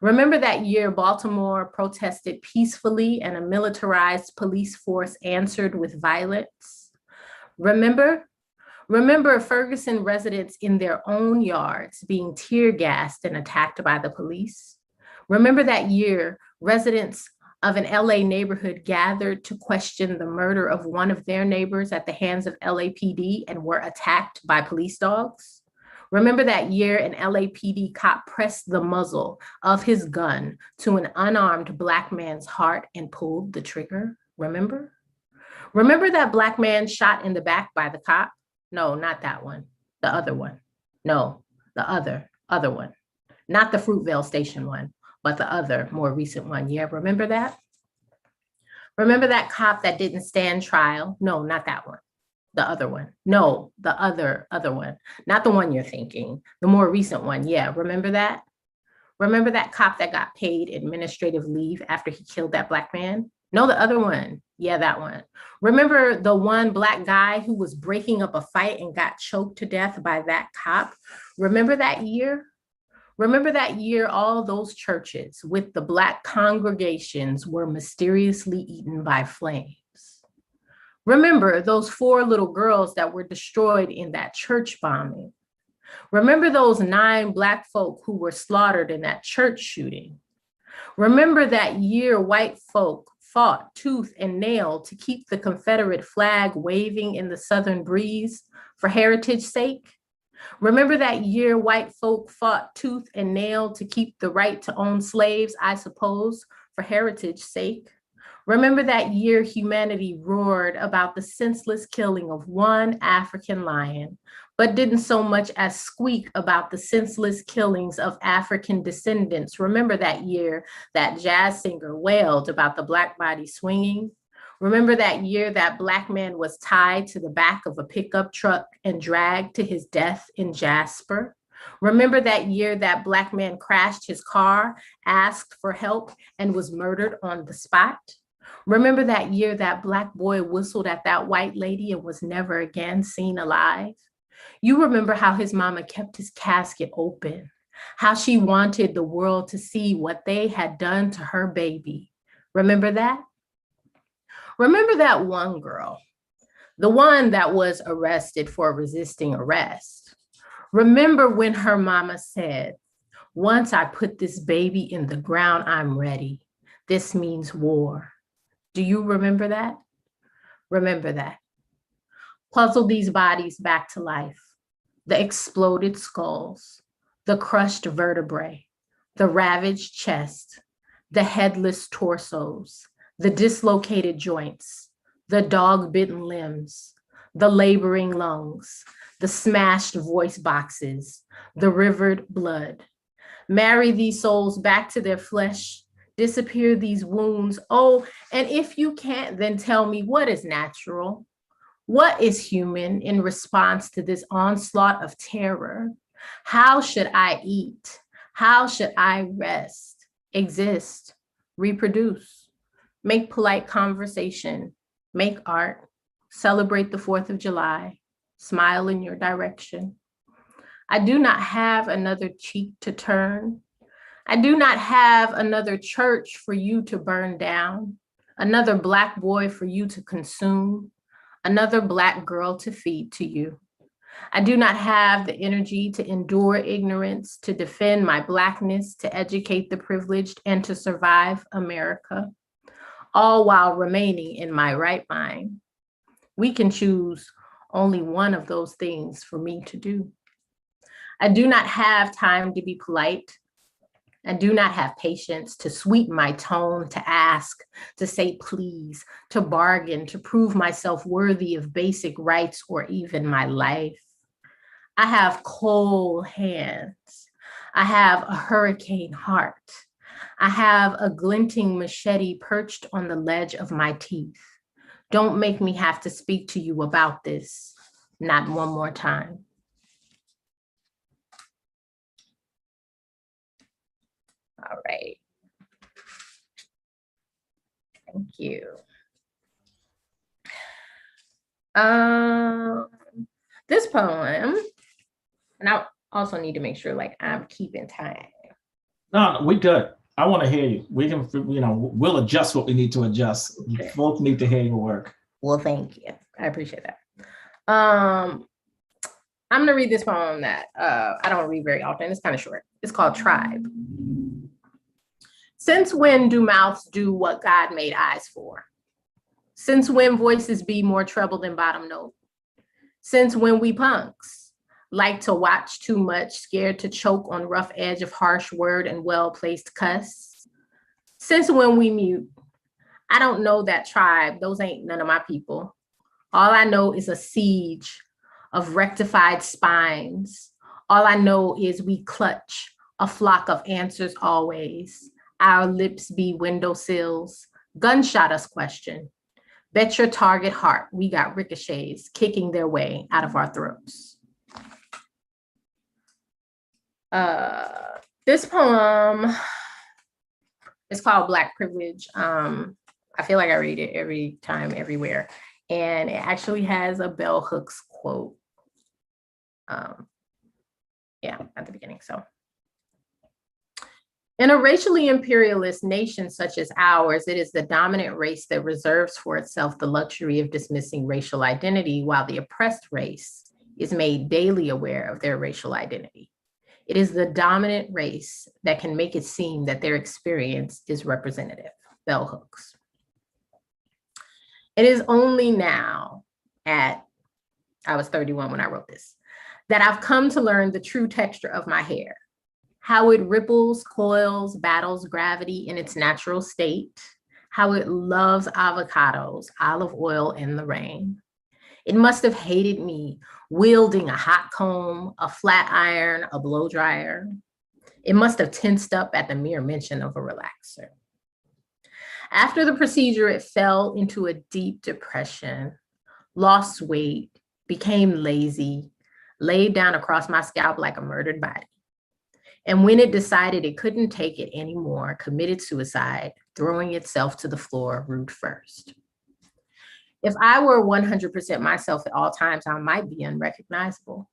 Remember that year Baltimore protested peacefully and a militarized police force answered with violence? Remember Ferguson residents in their own yards being tear gassed and attacked by the police? Remember that year residents of an LA neighborhood gathered to question the murder of one of their neighbors at the hands of LAPD and were attacked by police dogs? Remember that year an LAPD cop pressed the muzzle of his gun to an unarmed Black man's heart and pulled the trigger? Remember that Black man shot in the back by the cop? No, not that one. The other one. No, the other one. Not the Fruitvale Station one, but the other, more recent one. Yeah, remember that? Remember that cop that didn't stand trial? No, not that one. The other one. No, the other one. Not the one you're thinking. The more recent one. Yeah, remember that? Remember that cop that got paid administrative leave after he killed that Black man? No, the other one. Yeah, that one. Remember the one Black guy who was breaking up a fight and got choked to death by that cop? Remember that year? Remember that year all those churches with the Black congregations were mysteriously eaten by flames? Remember those 4 little girls that were destroyed in that church bombing? Remember those 9 Black folk who were slaughtered in that church shooting? Remember that year white folk fought tooth and nail to keep the Confederate flag waving in the southern breeze for heritage's sake? Remember that year white folk fought tooth and nail to keep the right to own slaves, I suppose, for heritage's sake? Remember that year humanity roared about the senseless killing of one African lion, but didn't so much as squeak about the senseless killings of African descendants? Remember that year that jazz singer wailed about the Black body swinging? Remember that year that Black man was tied to the back of a pickup truck and dragged to his death in Jasper? Remember that year that Black man crashed his car, asked for help, and was murdered on the spot? Remember that year that Black boy whistled at that white lady and was never again seen alive? You remember how his mama kept his casket open, how she wanted the world to see what they had done to her baby. Remember that? Remember that one girl, the one that was arrested for resisting arrest? Remember when her mama said, "Once I put this baby in the ground, I'm ready. This means war." Do you remember that? Remember that. Puzzle these bodies back to life. The exploded skulls, the crushed vertebrae, the ravaged chest, the headless torsos, the dislocated joints, the dog-bitten limbs, the laboring lungs, the smashed voice boxes, the rivered blood. Marry these souls back to their flesh, disappear these wounds. Oh, and if you can't, then tell me what is natural? What is human in response to this onslaught of terror? How should I eat? How should I rest, exist, reproduce, make polite conversation, make art, celebrate the 4th of July, smile in your direction? I do not have another cheek to turn. I do not have another church for you to burn down, another Black boy for you to consume, another Black girl to feed to you. I do not have the energy to endure ignorance, to defend my Blackness, to educate the privileged, and to survive America, all while remaining in my right mind. We can choose only one of those things for me to do. I do not have time to be polite. I do not have patience to sweeten my tone, to ask, to say please, to bargain, to prove myself worthy of basic rights or even my life. I have cold hands. I have a hurricane heart. I have a glinting machete perched on the ledge of my teeth. Don't make me have to speak to you about this, not one more time. All right. Thank you. This poem, and I also need to make sure like I'm keeping time. No, we good. I want to hear you. We can, we'll adjust what we need to adjust. Okay. Both need to hear your work. Well, thank you. I appreciate that. I'm gonna read this poem that I don't read very often. It's kind of short. It's called Tribe. Since when do mouths do what God made eyes for? Since when voices be more treble than bottom note? Since when we punks like to watch too much, scared to choke on rough edge of harsh word and well-placed cuss? Since when we mute? I don't know that tribe. Those ain't none of my people. All I know is a siege of rectified spines. All I know is we clutch a flock of answers always. Our lips be windowsills. Gunshot us question. Bet your target heart we got ricochets kicking their way out of our throats. This poem is called Black Privilege. I feel like I read it every time, everywhere. And it actually has a bell hooks quote. At the beginning, so. In a racially imperialist nation such as ours, it is the dominant race that reserves for itself the luxury of dismissing racial identity, while the oppressed race is made daily aware of their racial identity. It is the dominant race that can make it seem that their experience is representative. Bell hooks. It is only now, I was 31 when I wrote this, that I've come to learn the true texture of my hair, how it ripples, coils, battles gravity in its natural state, how it loves avocados, olive oil, and the rain. It must have hated me, wielding a hot comb, a flat iron, a blow dryer. It must have tensed up at the mere mention of a relaxer. After the procedure, it fell into a deep depression, lost weight, became lazy, laid down across my scalp like a murdered body. And when it decided it couldn't take it anymore, committed suicide, throwing itself to the floor root first. If I were 100% myself at all times, I might be unrecognizable.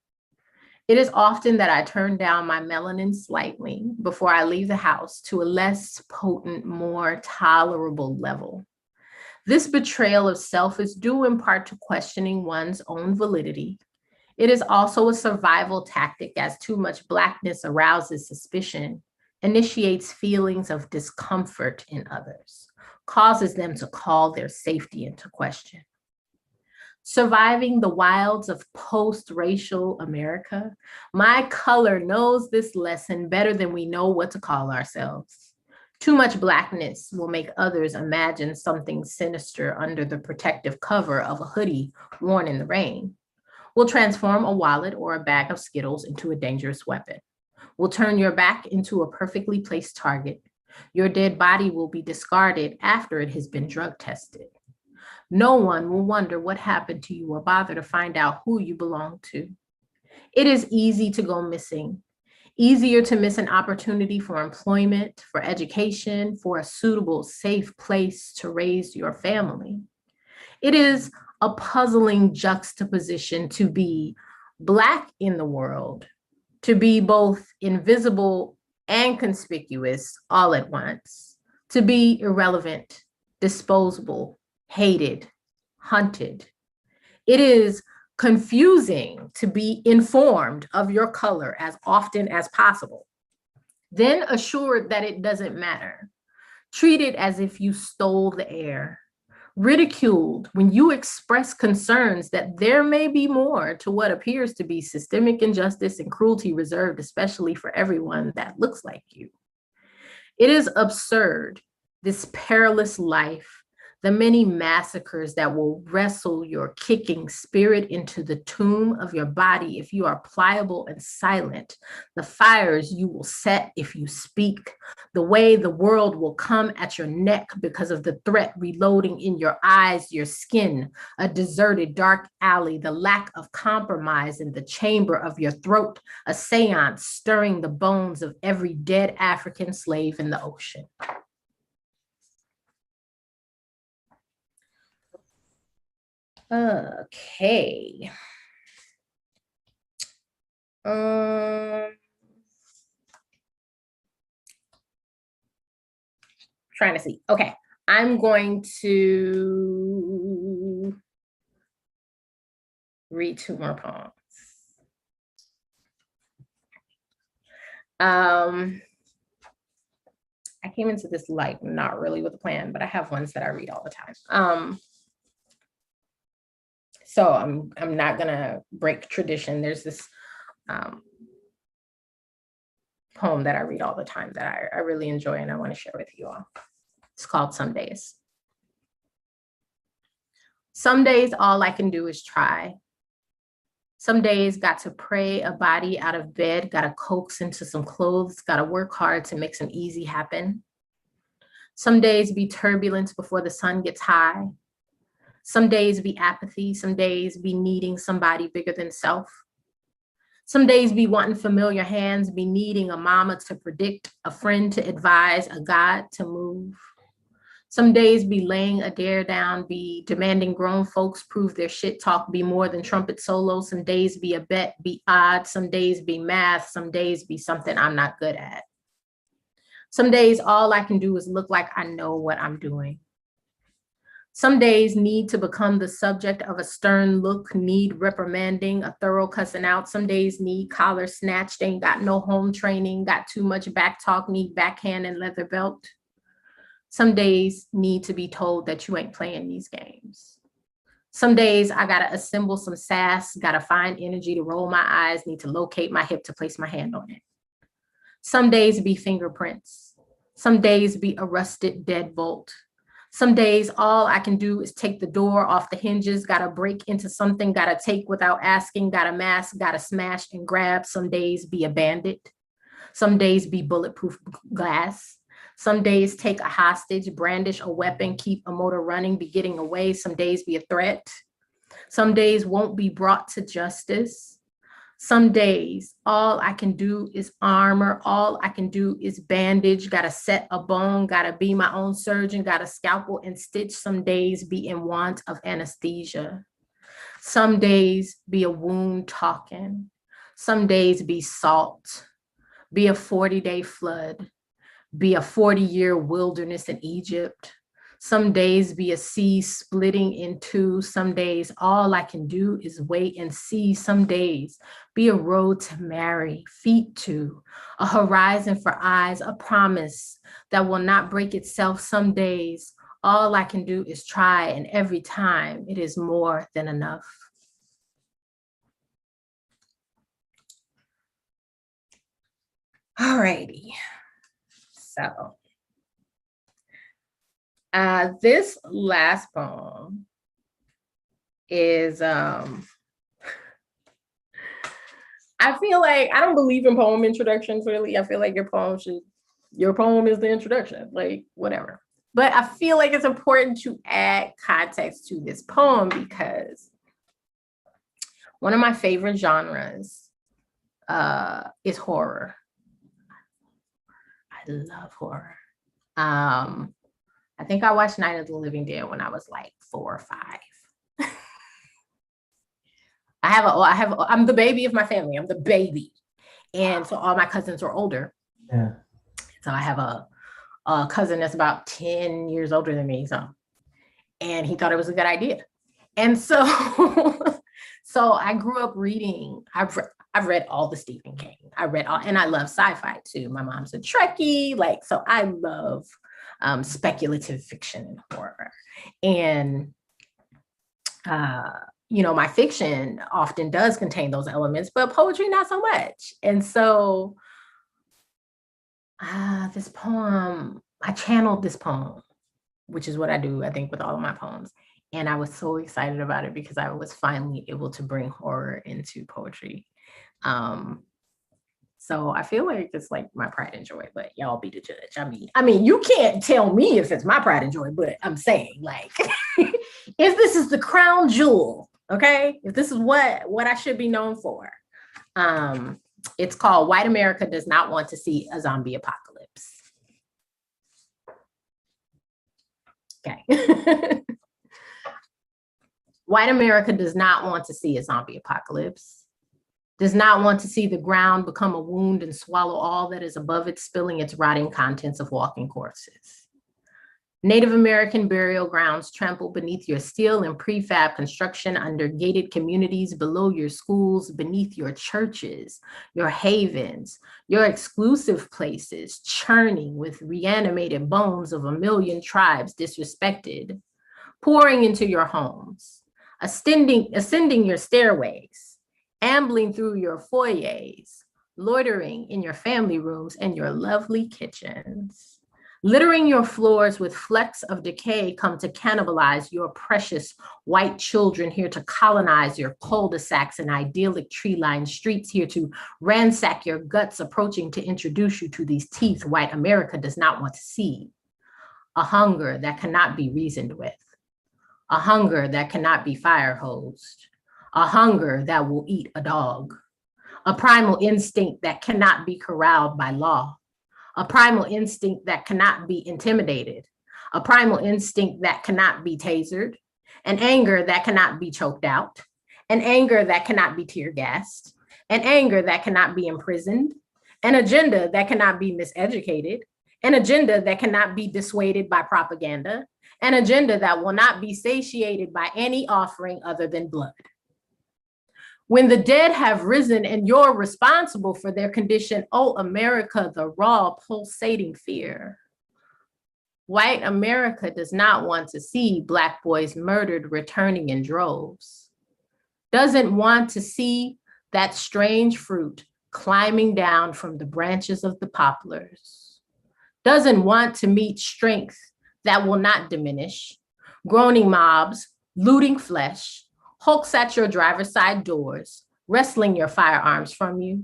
It is often that I turn down my melanin slightly before I leave the house to a less potent, more tolerable level. This betrayal of self is due in part to questioning one's own validity. It is also a survival tactic, as too much Blackness arouses suspicion, initiates feelings of discomfort in others, causes them to call their safety into question. Surviving the wilds of post-racial America, my color knows this lesson better than we know what to call ourselves. Too much Blackness will make others imagine something sinister under the protective cover of a hoodie worn in the rain. Will transform a wallet or a bag of Skittles into a dangerous weapon. Will turn your back into a perfectly placed target. Your dead body will be discarded after it has been drug tested. No one will wonder what happened to you or bother to find out who you belong to. It is easy to go missing, easier to miss an opportunity for employment, for education, for a suitable, safe place to raise your family. It is a puzzling juxtaposition to be Black in the world, to be both invisible and conspicuous all at once, to be irrelevant, disposable, hated, hunted. It is confusing to be informed of your color as often as possible, then assured that it doesn't matter, treated as if you stole the air, ridiculed when you express concerns that there may be more to what appears to be systemic injustice and cruelty reserved especially for everyone that looks like you. It is absurd, this perilous life, the many massacres that will wrestle your kicking spirit into the tomb of your body if you are pliable and silent, the fires you will set if you speak, the way the world will come at your neck because of the threat reloading in your eyes, your skin, a deserted dark alley, the lack of compromise in the chamber of your throat, a seance stirring the bones of every dead African slave in the ocean. Okay. Trying to see. Okay, I'm going to read two more poems. I came into this like not really with a plan, but I have ones that I read all the time. So I'm not gonna break tradition. There's this poem that I read all the time that I really enjoy and I want to share with you all. It's called Some Days. Some days all I can do is try. Some days got to pray a body out of bed, got to coax into some clothes, got to work hard to make some easy happen. Some days be turbulence before the sun gets high. Some days be apathy, some days be needing somebody bigger than self. Some days be wanting familiar hands, be needing a mama to predict, a friend to advise, a God to move. Some days be laying a dare down, be demanding grown folks prove their shit talk, be more than trumpet solo. Some days be a bet, be odd. Some days be math, some days be something I'm not good at. Some days all I can do is look like I know what I'm doing. Some days need to become the subject of a stern look, need reprimanding, a thorough cussing out. Some days need collar snatched, ain't got no home training, got too much back talk, need backhand and leather belt. Some days need to be told that you ain't playing these games. Some days I gotta assemble some sass, gotta find energy to roll my eyes, need to locate my hip to place my hand on it. Some days be fingerprints. Some days be a rusted deadbolt. Some days all I can do is take the door off the hinges, gotta break into something, gotta take without asking, gotta mask, gotta smash and grab. Some days be a bandit. Some days be bulletproof glass. Some days take a hostage, brandish a weapon, keep a motor running, be getting away. Some days be a threat. Some days won't be brought to justice. Some days, all I can do is armor. All I can do is bandage. Gotta set a bone. Gotta be my own surgeon. Gotta scalpel and stitch. Some days be in want of anesthesia. Some days be a wound talking. Some days be salt. Be a 40-day flood. Be a 40-year wilderness in Egypt. Some days be a sea splitting in two. Some days all I can do is wait and see. Some days be a road to marry, feet to, a horizon for eyes, a promise that will not break itself. Some days all I can do is try, and every time it is more than enough. All righty, so. This last poem is, I feel like, I don't believe in poem introductions really. I feel like your poem is the introduction, like whatever. But I feel like it's important to add context to this poem because one of my favorite genres is horror. I love horror. I think I watched Night of the Living Dead when I was like 4 or 5. I'm the baby of my family. I'm the baby. And so all my cousins were older. Yeah. So I have a cousin that's about 10 years older than me. And he thought it was a good idea. And so, so I grew up reading, I've read all the Stephen King. I read all, and I love sci-fi too. My mom's a Trekkie, like, so I love speculative fiction and horror. And, you know, my fiction often does contain those elements, but poetry, not so much. And so this poem, I channeled this poem, which is what I do, I think, with all of my poems. And I was so excited about it because I was finally able to bring horror into poetry. So I feel like it's like my pride and joy, but y'all be the judge. I mean, you can't tell me if it's my pride and joy, but I'm saying, like, if this is the crown jewel, okay, if this is what I should be known for, it's called White America Does Not Want to See a Zombie Apocalypse. Okay. White America does not want to see a zombie apocalypse, does not want to see the ground become a wound and swallow all that is above it, spilling its rotting contents of walking corpses. Native American burial grounds trample beneath your steel and prefab construction, under gated communities, below your schools, beneath your churches, your havens, your exclusive places, churning with reanimated bones of a million tribes disrespected, pouring into your homes, ascending your stairways, ambling through your foyers, loitering in your family rooms and your lovely kitchens. Littering your floors with flecks of decay come to cannibalize your precious white children, here to colonize your cul-de-sacs and idyllic tree-lined streets, here to ransack your guts, approaching to introduce you to these teeth white America does not want to see. A hunger that cannot be reasoned with. A hunger that cannot be fire hosed. A hunger that will eat a dog. A primal instinct that cannot be corralled by law. A primal instinct that cannot be intimidated, a primal instinct that cannot be tasered, an anger that cannot be choked out, an anger that cannot be tear gassed, an anger that cannot be imprisoned, an agenda that cannot be miseducated, an agenda that cannot be dissuaded by propaganda, an agenda that will not be satiated by any offering other than blood. When the dead have risen and you're responsible for their condition, oh, America, the raw, pulsating fear. White America does not want to see Black boys murdered, returning in droves. Doesn't want to see that strange fruit climbing down from the branches of the poplars. Doesn't want to meet strength that will not diminish. Groaning mobs, looting flesh, hulks at your driver's side doors, wrestling your firearms from you,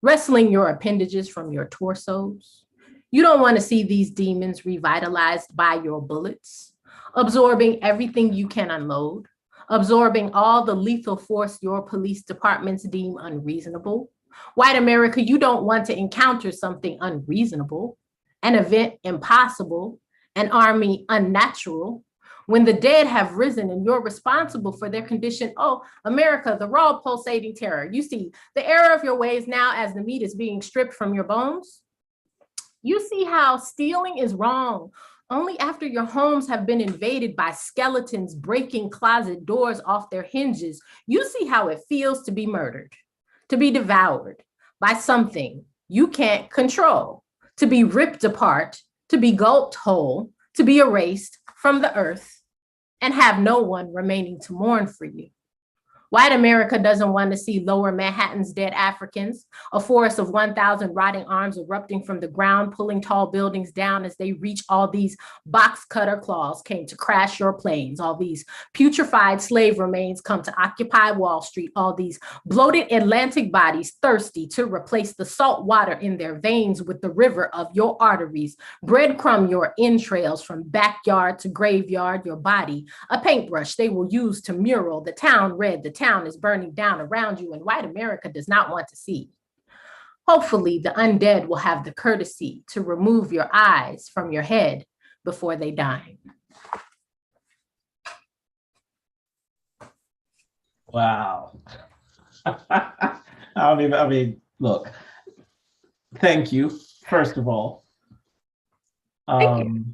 wrestling your appendages from your torsos. You don't want to see these demons revitalized by your bullets, absorbing everything you can unload, absorbing all the lethal force your police departments deem unreasonable. White America, you don't want to encounter something unreasonable, an event impossible, an army unnatural. When the dead have risen and you're responsible for their condition, oh, America, the raw pulsating terror. You see the error of your ways now as the meat is being stripped from your bones. You see how stealing is wrong only after your homes have been invaded by skeletons breaking closet doors off their hinges. You see how it feels to be murdered, to be devoured by something you can't control, to be ripped apart, to be gulped whole, to be erased from the earth, and have no one remaining to mourn for you. White America doesn't want to see lower Manhattan's dead Africans, a forest of 1,000 rotting arms erupting from the ground, pulling tall buildings down as they reach. All these box cutter claws came to crash your planes. All these putrefied slave remains come to occupy Wall Street. All these bloated Atlantic bodies thirsty to replace the salt water in their veins with the river of your arteries. Breadcrumb your entrails from backyard to graveyard, your body, a paintbrush they will use to mural the town red. The town is burning down around you, and white America does not want to see. Hopefully, the undead will have the courtesy to remove your eyes from your head before they die. Wow. I mean, look, thank you first of all. Thank you.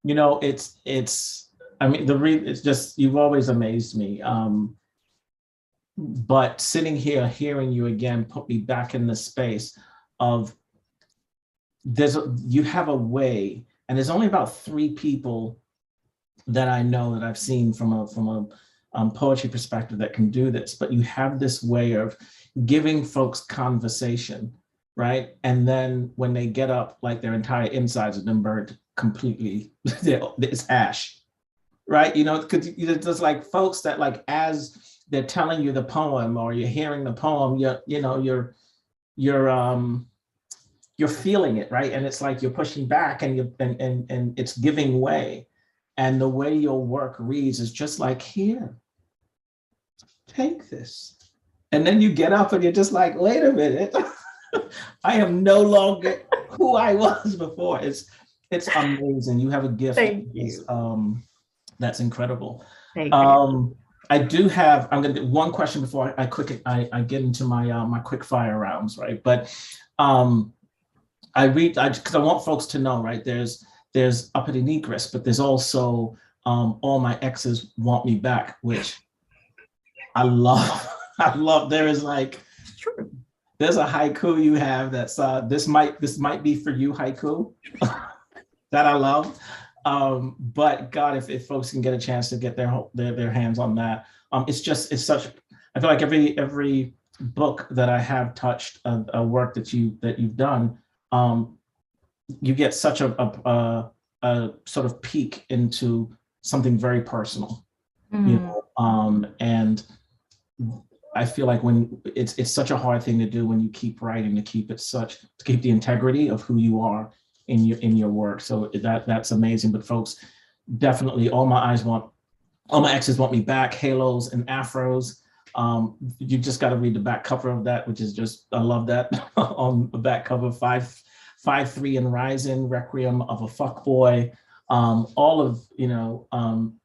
You know, I mean, it's just, you've always amazed me. But sitting here, hearing you again, put me back in the space of you have a way, and there's only about 3 people that I know that I've seen from a poetry perspective that can do this, but you have this way of giving folks conversation, right? And then when they get up, like their entire insides have been burnt completely, it's ash, right? You know, because there's like folks that, like, as they're telling you the poem or you're hearing the poem, you're feeling it, right? And it's like you're pushing back and it's giving way. And the way your work reads is just like, here, take this. And then you get up and you're just like, wait a minute, I am no longer who I was before. It's amazing. You have a gift. Thank you. That's incredible. Thank you. I'm gonna do one question before I get into my quick fire rounds, right? But because I want folks to know, right? There's uppity Nikkis, but there's also all my exes want me back, which I love. I love. There's a haiku you have that's this might be for you haiku that I love. But God, if folks can get a chance to get their hands on that, it's such. I feel like every book that I have touched, a work that you've done, you get such a sort of peek into something very personal, you know, and I feel like when it's such a hard thing to do when you keep writing, to keep the integrity of who you are in your work. So that's amazing. But folks, definitely, all my exes want me back, halos and afros. You just got to read the back cover of that, which is just, I love that. On the back cover, 5'3" and Rising, Requiem of a Fuckboy. All of, you know,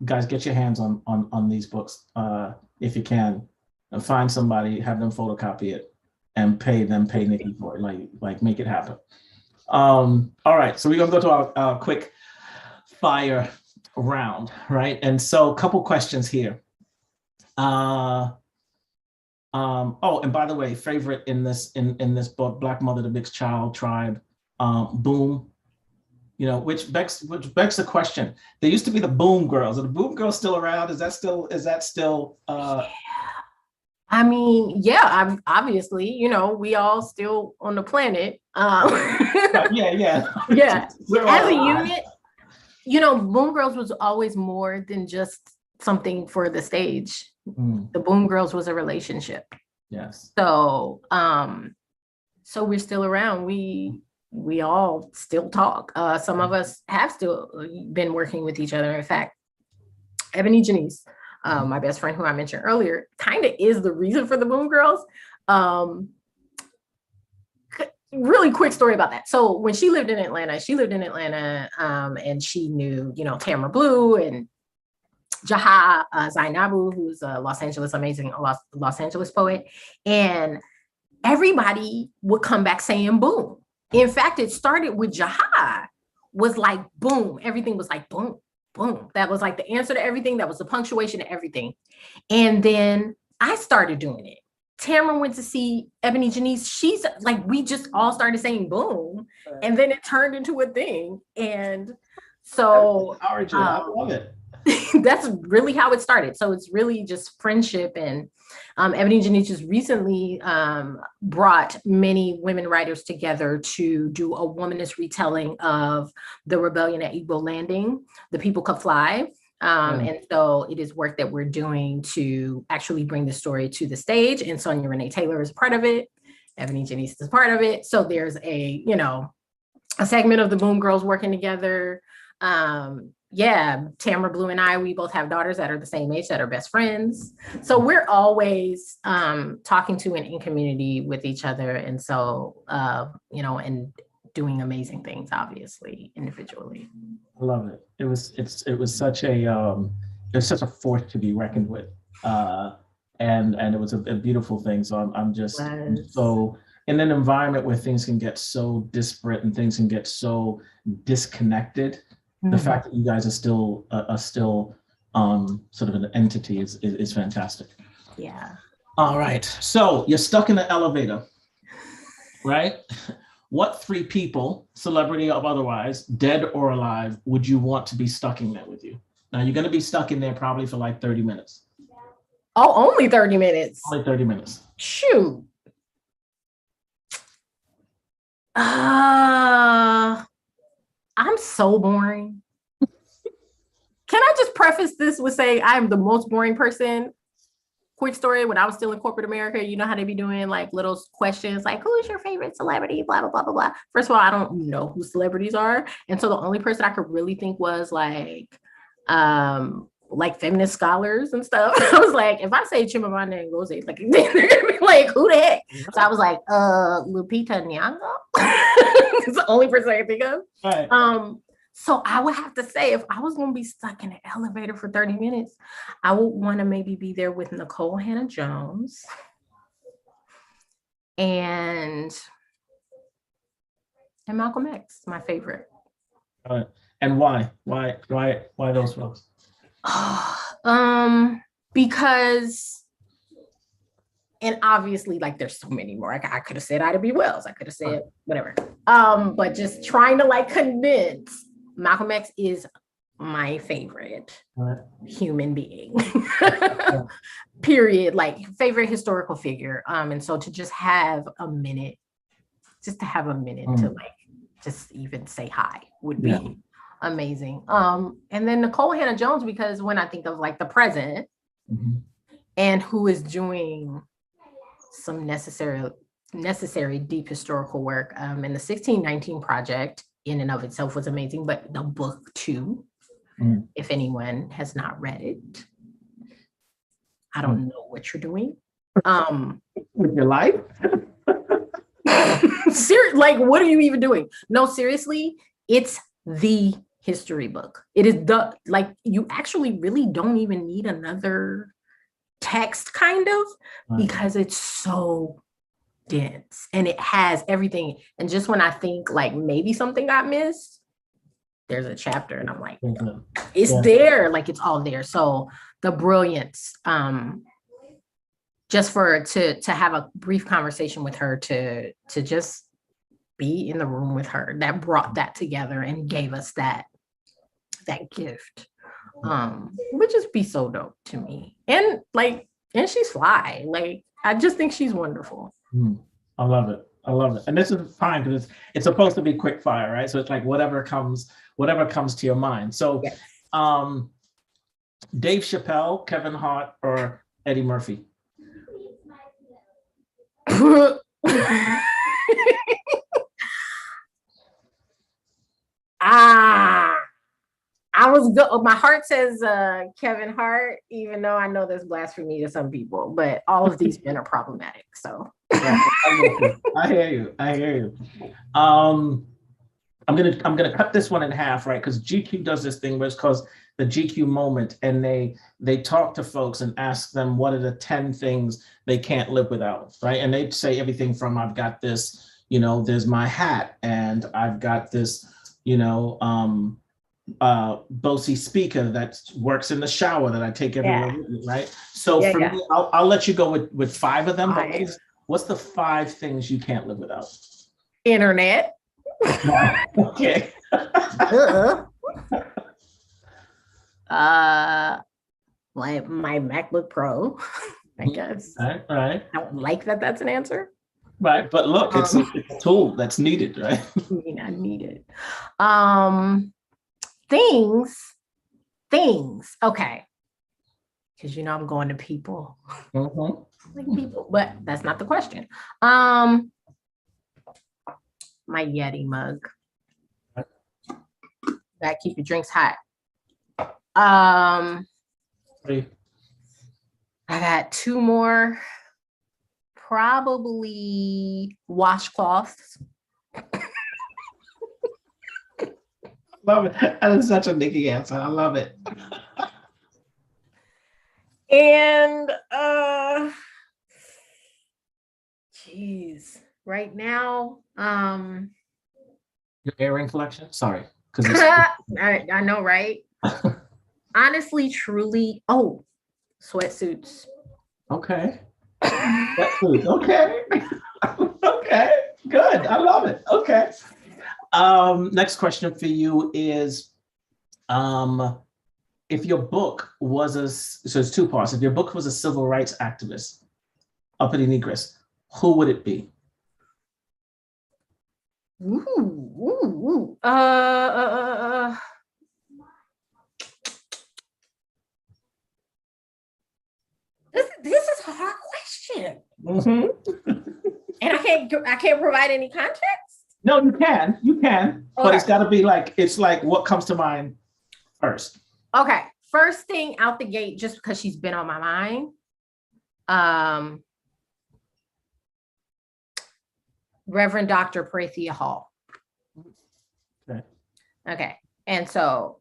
guys, get your hands on these books if you can, and find somebody, have them photocopy it, and pay Nikki for it, like make it happen. All right, so we're gonna go to our quick fire round, right? And so a couple questions here. Oh, and by the way, favorite in this book, Black Mother, the Mixed Child Tribe, Boom, you know, which begs the question. There used to be the Boom Girls. Are the Boom Girls still around? Is that still I mean, yeah, obviously, you know, we all still on the planet. Yeah. As a unit, you know, Boom Girls was always more than just something for the stage. The Boom Girls was a relationship. Yes. So, so we're still around. We all still talk. Some of us have still been working with each other. In fact, Ebony Janice, my best friend who I mentioned earlier, kind of is the reason for the Boom Girls. Really quick story about that. So when she lived in Atlanta, and she knew, you know, Tamara Blue and Jaha Zainabu, who's a amazing Los Angeles poet. And everybody would come back saying boom. In fact, it started with Jaha was like boom. Everything was like boom, boom. That was like the answer to everything. That was the punctuation to everything. And then I started doing it. Tamara went to see Ebony Janice. She's like, we just all started saying boom. And then it turned into a thing. And so I love it. That's really how it started. So it's really just friendship. And Ebony Janice just recently brought many women writers together to do a womanist retelling of the rebellion at Igbo Landing, The People Could Fly. And so it is work that we're doing to actually bring the story to the stage. And Sonia Renee Taylor is part of it. Ebony Janice is part of it. So there's a segment of the Boom Girls working together. Tamara Blue and I, we both have daughters that are the same age, that are best friends. So we're always talking to and in community with each other. And so, and doing amazing things, obviously, individually. I love it. It was such a force to be reckoned with. And it was a beautiful thing. So I'm just so in an environment where things can get so disparate and things can get so disconnected, the fact that you guys are still sort of an entity is fantastic. Yeah. All right. So you're stuck in the elevator, right? What 3 people, celebrity or otherwise, dead or alive, would you want to be stuck in there with you? Now you're going to be stuck in there probably for like 30 minutes. Oh, only 30 minutes. Only 30 minutes. Shoot. I'm so boring. Can I just preface this with saying I'm the most boring person? Quick story, when I was still in corporate America, you know how they be doing like little questions like, who's your favorite celebrity? Blah, blah, blah, blah, blah. First of all, I don't know who celebrities are. And so the only person I could really think was like feminist scholars and stuff. I was like, if I say Chimamanda and Ngozi, like they're gonna be like, who the heck? So I was like, Lupita Nyong'o. It's the only person I can think of. Right. So I would have to say, if I was going to be stuck in an elevator for 30 minutes, I would want to maybe be there with Nicole Hannah-Jones and Malcolm X, my favorite. All right. And why? Why those folks? Because, and obviously, like, there's so many more. I could have said Ida B. Wells. I could have said whatever. But just trying to like condense, Malcolm X is my favorite human being. Period. Like favorite historical figure. And so to just have a minute, to like just even say hi would be amazing. And then Nicole Hannah-Jones, because when I think of like the present and who is doing some necessary deep historical work, and the 1619 Project in and of itself was amazing, but the book too, if anyone has not read it, I don't know what you're doing. With your life? Like, what are you even doing? No, seriously, it's the history book. It is you actually really don't even need another text kind of, because it's so dense and it has everything. And just when I think like maybe something got missed, there's a chapter and I'm like, it's there, like it's all there. So the brilliance, just to have a brief conversation with her, to just be in the room with her, that brought that together and gave us that gift, would just be so dope to me. And she's fly. Like, I just think she's wonderful. I love it. And this is fine because it's supposed to be quick fire, right? So it's like whatever comes to your mind. So yes. Dave Chappelle, Kevin Hart, or Eddie Murphy? I was good. My heart says Kevin Hart, even though I know there's blasphemy to some people, but all of these men are problematic. So I hear you. I'm gonna cut this one in half, right? Because GQ does this thing where it's called the GQ moment, and they talk to folks and ask them what are the 10 things they can't live without, right? And they say everything from, I've got this, there's my hat, and I've got this, Bose speaker that works in the shower that I take everywhere with me, right? So for me, I'll let you go with 5 of them, but what's the 5 things you can't live without? Internet. Okay. Like my MacBook Pro, I guess. All right. I don't like that that's an answer. Right, but look, it's a tool that's needed, right? I mean, I need it. Things. Okay. Because I'm going to people. Like people, but that's not the question. My Yeti mug. That keep your drinks hot. I got 2 more. Probably washcloths. Love it. That is such a Nikki answer. I love it. And geez, Right now, Your earring collection? Sorry. Because I know, right? Honestly, truly, oh, sweatsuits. okay. Sweatsuits. Okay. Okay. Good. I love it. Okay. Next question for you is if your book was so it's two parts. If your book was a civil rights activist, uppity negress, who would it be? Ooh, ooh, ooh. This is a hard question. And I can't provide any context. No, you can, Okay. but it's got to be like, it's like what comes to mind first. Okay, first thing out the gate, just because she's been on my mind, Reverend Dr. Prathia Hall. Okay, and so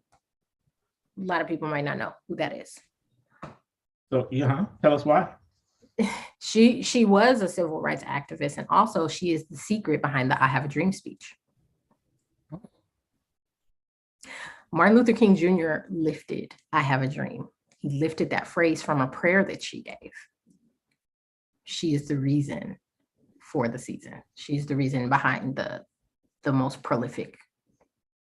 a lot of people might not know who that is. So tell us why. She was a civil rights activist, and also she is the secret behind the I Have a Dream speech. Martin Luther King Jr. lifted I Have a Dream. He lifted that phrase from a prayer that she gave. She is the reason for the season. She's the reason behind the most prolific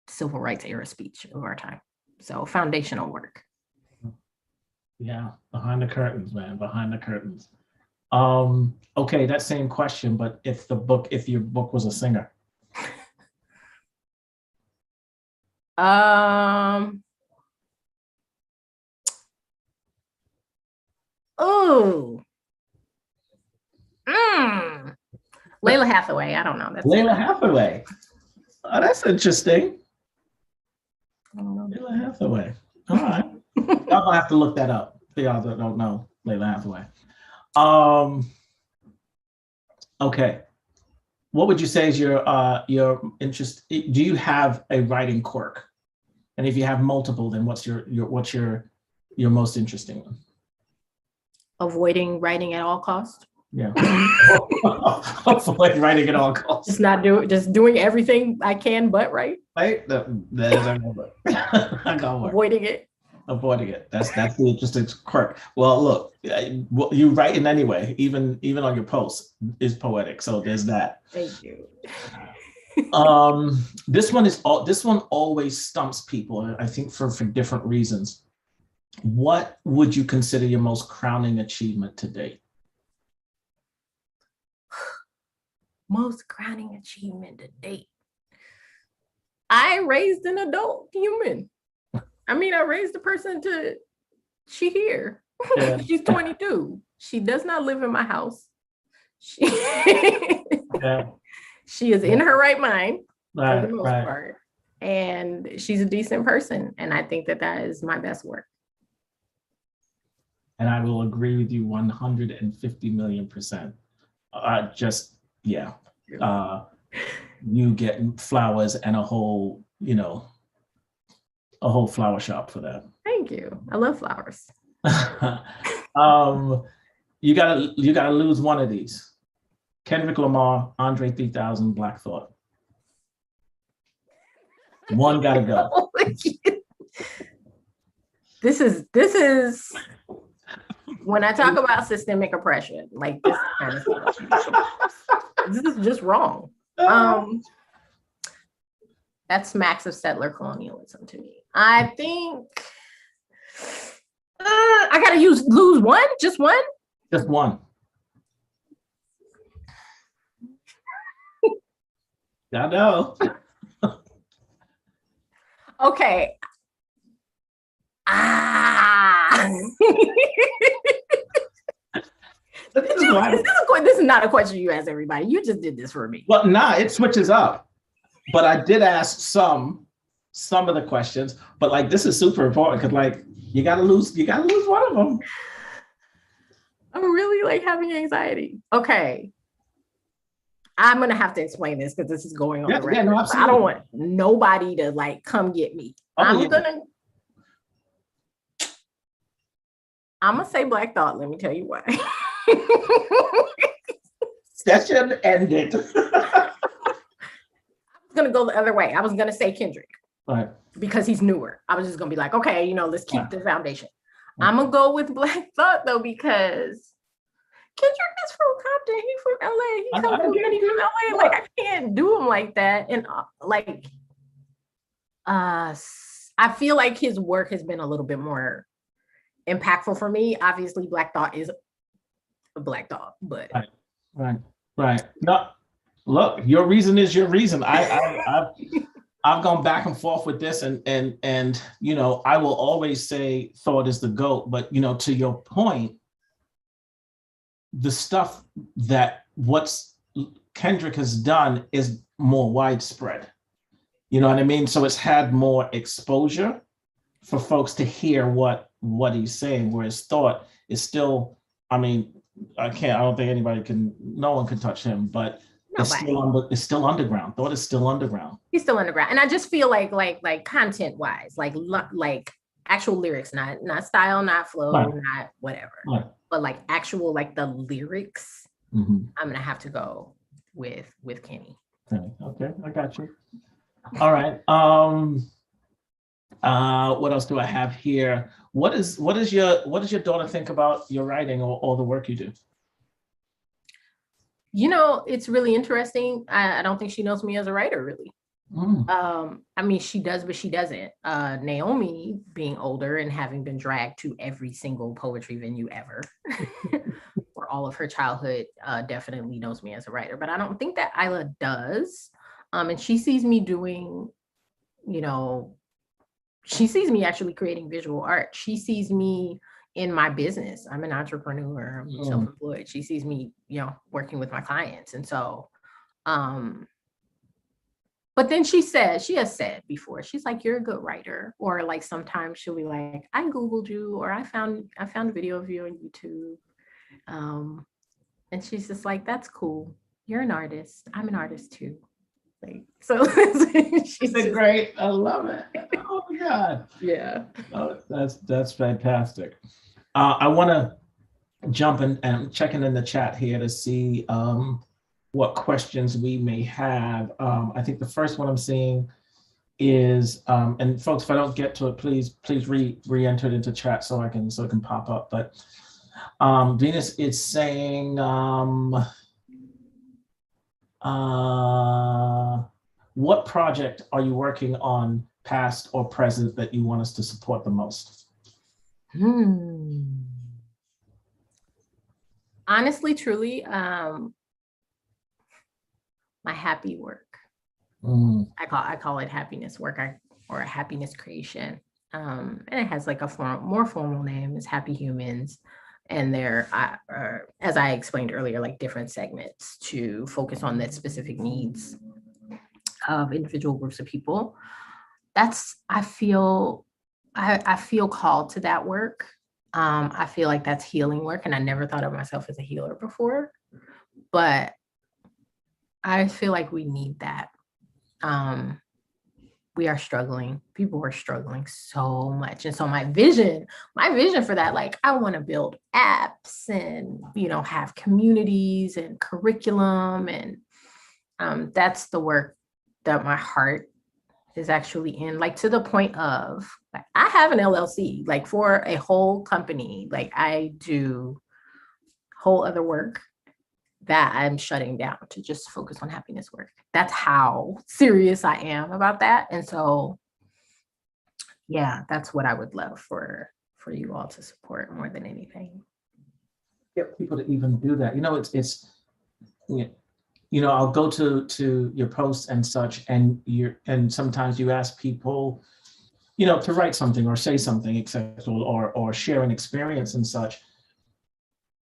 civil rights era speech of our time. So foundational work. Yeah, behind the curtains, man, behind the curtains. Okay, that same question, but if your book was a singer. Oh. Layla Hathaway. I don't know. That's Layla Hathaway. Oh, that's interesting. I don't know. Layla Hathaway. All right. Y'all gonna have to look that up. For y'all that don't know Layla Hathaway. Okay. What would you say is your interest? Do you have a writing quirk? And if you have multiple, then what's your most interesting one? Avoiding writing at all costs. Yeah. Avoid writing at all costs. Just doing everything I can but write. Right? That is our number. Avoiding it. Avoiding it. That's the interesting quirk. Well, look, you writing anyway, even on your posts is poetic. So there's that. Thank you. This one always stumps people, I think for different reasons. What would you consider your most crowning achievement to date? Most crowning achievement to date. I raised an adult human. I mean, I raised a person she here. Yeah. She's 22. She does not live in my house. She is in her right mind for the most part. And she's a decent person. And I think that is my best work. And I will agree with you 150 million %. You get flowers and a whole flower shop for that. Thank you. I love flowers. You gotta lose one of these. Kendrick Lamar, Andre 3000, Black Thought. One gotta go. This is when I talk about systemic oppression, like this kind of stuff. This is just wrong. That smacks of settler colonialism to me. I think I gotta lose one, just one. Just one. I know. Okay. This is not a question you ask everybody. You just did this for me. Well, it switches up. But I did ask some of the questions, but like this is super important because you gotta lose one of them. I'm really having anxiety. Okay. I'm gonna have to explain this because this is going on the record. No, I don't want nobody to come get me. I'm gonna say Black Thought. Let me tell you why. session ended. I was gonna go the other way. I was gonna say Kendrick. Right. Because he's newer. I was just gonna be like, okay, let's keep Right. the foundation. Right. I'm gonna go with Black Thought though, because Kendrick is from Compton. He's from LA. He comes from LA. Like, I can't do him like that. And I feel like his work has been a little bit more impactful for me. Obviously, Black Thought is a Black Thought, but right. No, look, your reason is your reason. I've gone back and forth with this, and I will always say Thought is the GOAT. But to your point, the stuff that Kendrick has done is more widespread. You know what I mean? So it's had more exposure for folks to hear what he's saying, whereas Thought is still, I don't think no one can touch him, but it's still underground. Thought is still underground. He's still underground. And I just feel like content wise, like actual lyrics, not style, not flow, right. Not whatever, right. But like actual, like the lyrics, I'm gonna have to go with Kenny. Okay, I got you. All right. What else do I have here? What does your daughter think about your writing or the work you do? It's really interesting. I don't think she knows me as a writer, really. She does, but she doesn't. Naomi, being older and having been dragged to every single poetry venue ever for all of her childhood, definitely knows me as a writer. But I don't think that Isla does. And she sees me doing, she sees me actually creating visual art. She sees me in my business. I'm an entrepreneur, I'm self-employed. She sees me, working with my clients. And so, but then she has said before, she's like, you're a good writer. Or like sometimes she'll be like, I Googled you, or I found a video of you on YouTube. And she's just like, that's cool. You're an artist. I'm an artist too. So she's great. I love it. Oh my God. Yeah. Oh, that's fantastic. I want to jump in and checking in the chat here to see what questions we may have. I think the first one I'm seeing is, and folks, if I don't get to it, please re-enter it into chat so it can pop up. But Venus is saying, what project are you working on, past or present, that you want us to support the most? Honestly, truly, my happy work. I call it happiness work, or a happiness creation. And it has like a more formal name, is Happy Humans. And there are, as I explained earlier, like different segments to focus on that specific needs of individual groups of people. I feel called to that work. I feel like that's healing work, and I never thought of myself as a healer before, but I feel like we need that. We are struggling. People are struggling so much. And so my vision for that, like, I want to build apps and, have communities and curriculum. And that's the work that my heart is actually in, like, to the point of, like, I have an LLC, like, for a whole company. Like, I do whole other work that I'm shutting down to just focus on happiness work. That's how serious I am about that. And so, yeah, that's what I would love for you all to support more than anything. Get people to even do that. I'll go to your posts and such, and sometimes you ask people, to write something or say something, etc., or share an experience and such.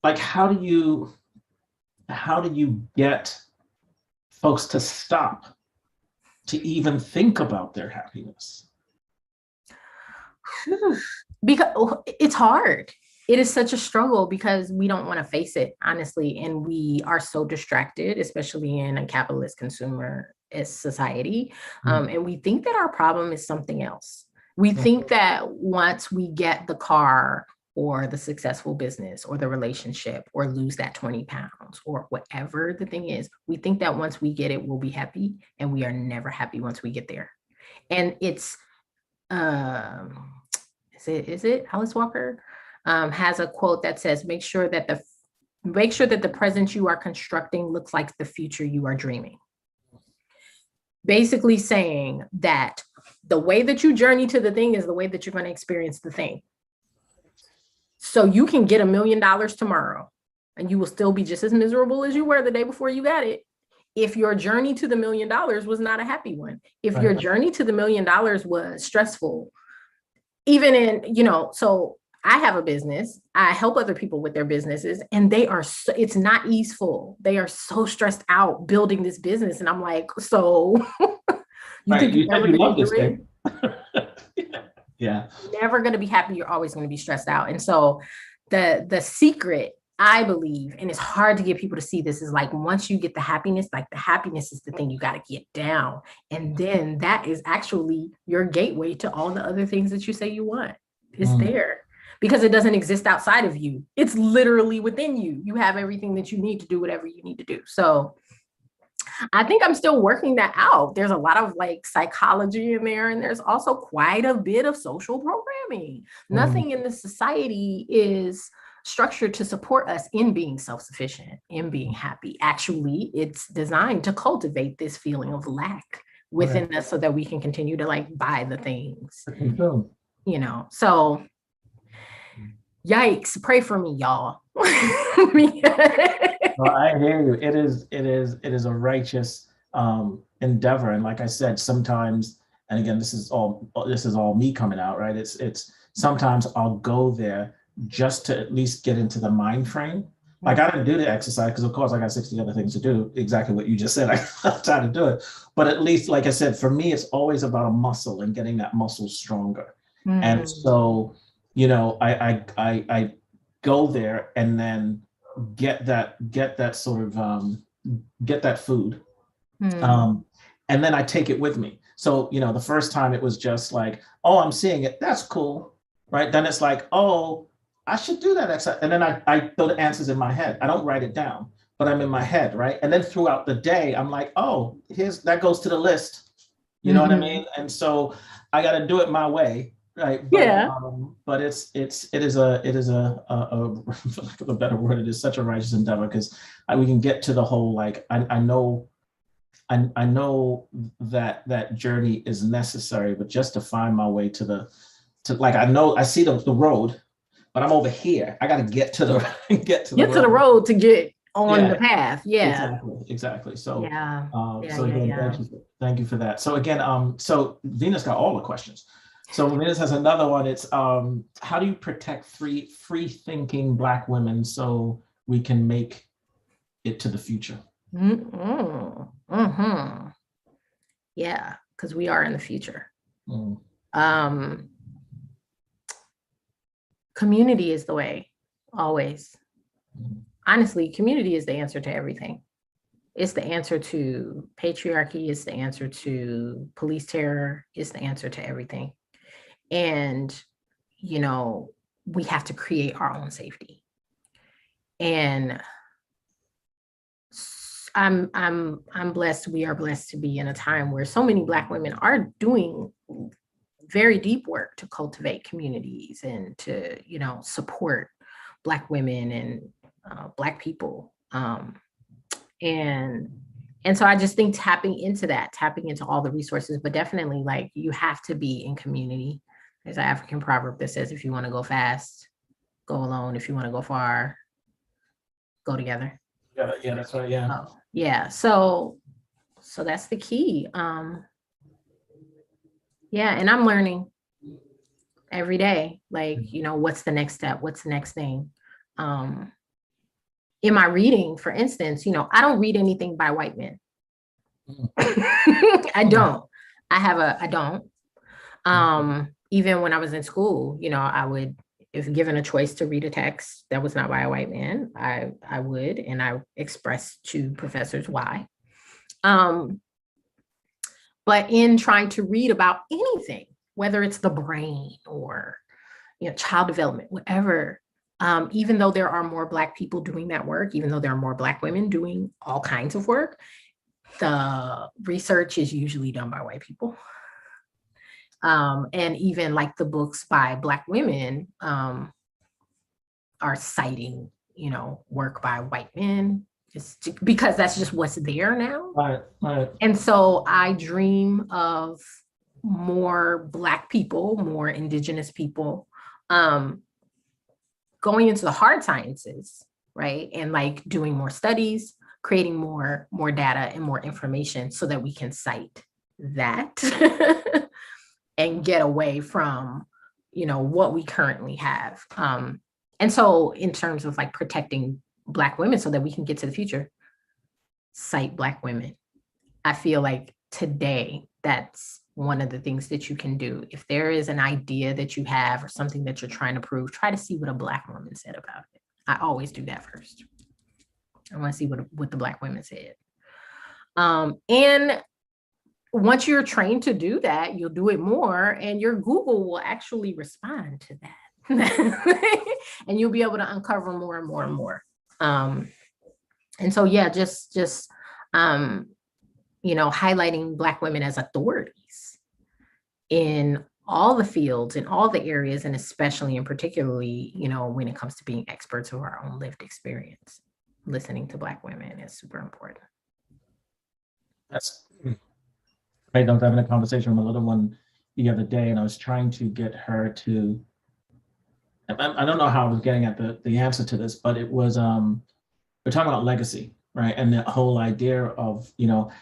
Like, how do you get folks to stop to even think about their happiness? Because it's hard. It is such a struggle because we don't want to face it, honestly. And we are so distracted, especially in a capitalist consumer society. And we think that our problem is something else. We think that once we get the car or the successful business or the relationship or lose that 20 pounds or whatever the thing is. We think that once we get it, we'll be happy, and we are never happy once we get there. And it's, is it Alice Walker has a quote that says, make sure that the present you are constructing looks like the future you are dreaming. Basically saying that the way that you journey to the thing is the way that you're going to experience the thing. So you can get $1 million tomorrow and you will still be just as miserable as you were the day before you got it. If your journey to the $1 million was not a happy one, if your journey to the $1 million was stressful, even in, so I have a business, I help other people with their businesses, and it's not easeful. They are so stressed out building this business. And I'm like, so you think you're never going to do it? Yeah. Never going to be happy. You're always going to be stressed out. And so the secret, I believe, and it's hard to get people to see this, is like, once you get the happiness, like the happiness is the thing you got to get down. And then that is actually your gateway to all the other things that you say you want. It's there because it doesn't exist outside of you. It's literally within you. You have everything that you need to do whatever you need to do. So I think I'm still working that out. There's a lot of like psychology in there, and there's also quite a bit of social programming. Nothing in the society is structured to support us in being self-sufficient, in being happy. Actually, it's designed to cultivate this feeling of lack within us so that we can continue to like buy the things, so yikes, pray for me, y'all. Well, I hear you. It is a righteous endeavor. And like I said, sometimes, and again, this is all me coming out, right? It's sometimes I'll go there just to at least get into the mind frame. Like, I didn't do the exercise because, of course, I got 60 other things to do. Exactly what you just said. I have time to do it. But at least, like I said, for me, it's always about a muscle and getting that muscle stronger. And so, I go there and then get that sort of get that food, and then I take it with me. So the first time it was just like, oh, I'm seeing it, that's cool, right? Then it's like, oh, I should do that exercise, and then I throw the answers in my head. I don't write it down, but I'm in my head, right? And then throughout the day, I'm like, oh, that goes to the list. You know what I mean? And so I got to do it my way. Right. But it is a for lack of a better word, it is such a righteous endeavor, because we can get to the whole, like, I know that journey is necessary, but just to find my way to I see the road, but I'm over here. I got to get to the road to get on the path. Yeah. Exactly. So yeah. Thank you for that. So again, so Venus got all the questions. So Venus has another one. It's how do you protect free thinking Black women so we can make it to the future? Yeah, because we are in the future. Community is the way, always. Honestly, community is the answer to everything. It's the answer to patriarchy. It's the answer to police terror. It's the answer to everything. And, we have to create our own safety. And I'm blessed. We are blessed to be in a time where so many Black women are doing very deep work to cultivate communities and to, support Black women and Black people. And so I just think tapping into all the resources, but definitely, like, you have to be in community. There's an African proverb that says, if you want to go fast, go alone. If you want to go far, go together. Yeah, that's right. Yeah. Yeah. So that's the key. And I'm learning every day, like, what's the next step? What's the next thing? In my reading, for instance, I don't read anything by white men. I don't. I don't. Even when I was in school, I would, if given a choice to read a text that was not by a white man, I would, and I expressed to professors why. But in trying to read about anything, whether it's the brain or, child development, whatever. Even though there are more Black people doing that work, even though there are more Black women doing all kinds of work, the research is usually done by white people. And even like the books by Black women are citing, work by white men, just because that's just what's there now. Right. And so I dream of more Black people, more Indigenous people, going into the hard sciences, right? And like doing more studies, creating more data and more information so that we can cite that and get away from, what we currently have. And so in terms of like protecting Black women so that we can get to the future, cite Black women. I feel like today, that's one of the things that you can do. If there is an idea that you have or something that you're trying to prove, try to see what a Black woman said about it. I always do that first. I want to see what the Black women said. And once you're trained to do that, you'll do it more and your Google will actually respond to that. And you'll be able to uncover more and more and more. And so, yeah, just highlighting Black women as authorities in all the fields, in all the areas, and especially and particularly, when it comes to being experts of our own lived experience, listening to Black women is super important. That's great. I was having a conversation with a little one the other day, and I was trying to get her to, I don't know how I was getting at the answer to this, but it was, we're talking about legacy, right? And the whole idea of,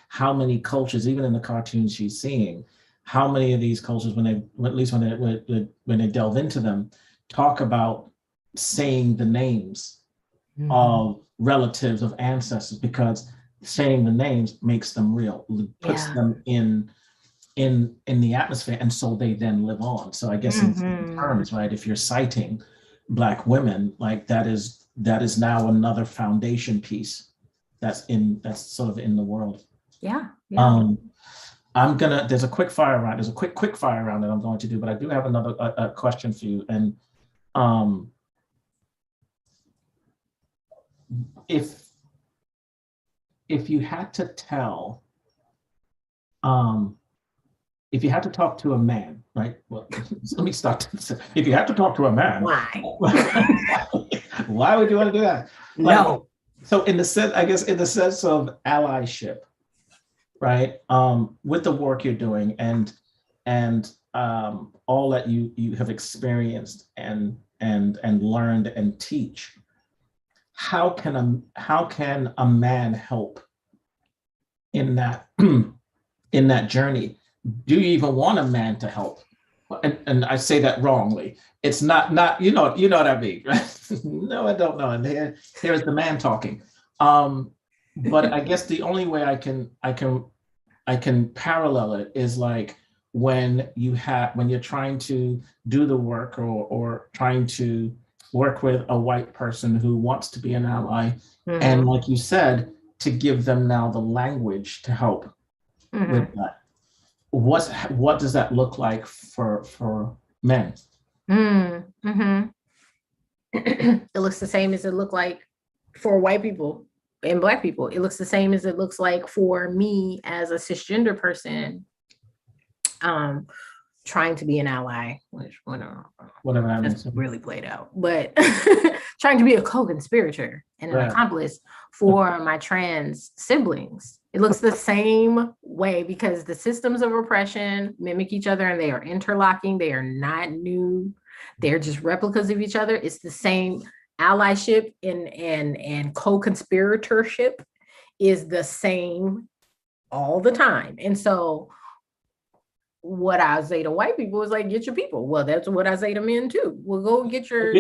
how many cultures, even in the cartoons she's seeing, how many of these cultures, when they delve into them, talk about saying the names of relatives, of ancestors, because saying the names makes them real, puts them in the atmosphere, and so they then live on. So I guess in terms, right, if you're citing Black women, like that is now another foundation piece that's sort of in the world. Yeah. There's a quick fire round. There's a quick fire round that I'm going to do, but I do have another a question for you. And if you had to tell, if you had to talk to a man, right? Well, let me start. If you had to talk to a man, why would you want to do that? No. So in the sense of allyship, right? With the work you're doing and all that you have experienced and learned and teach, how can a man help in that in that journey? Do you even want a man to help? And I say that wrongly. It's not you know what I mean, right? No, I don't know. And here's the man talking. But I guess the only way I can parallel it is like when you're trying to do the work or trying to work with a white person who wants to be an ally, and like you said, to give them now the language to help with that. What does that look like for men? It looks the same as it looked like for white people and Black people. It looks the same as it looks like for me as a cisgender person, trying to be an ally, which whatever that means, really played out, but trying to be a co-conspirator and an accomplice for my trans siblings. It looks the same way because the systems of oppression mimic each other and they are interlocking. They are not new. They're just replicas of each other. It's the same. Allyship and co-conspiratorship is the same all the time. And so what I say to white people is like, get your people. Well, that's what I say to men too. Well, go get your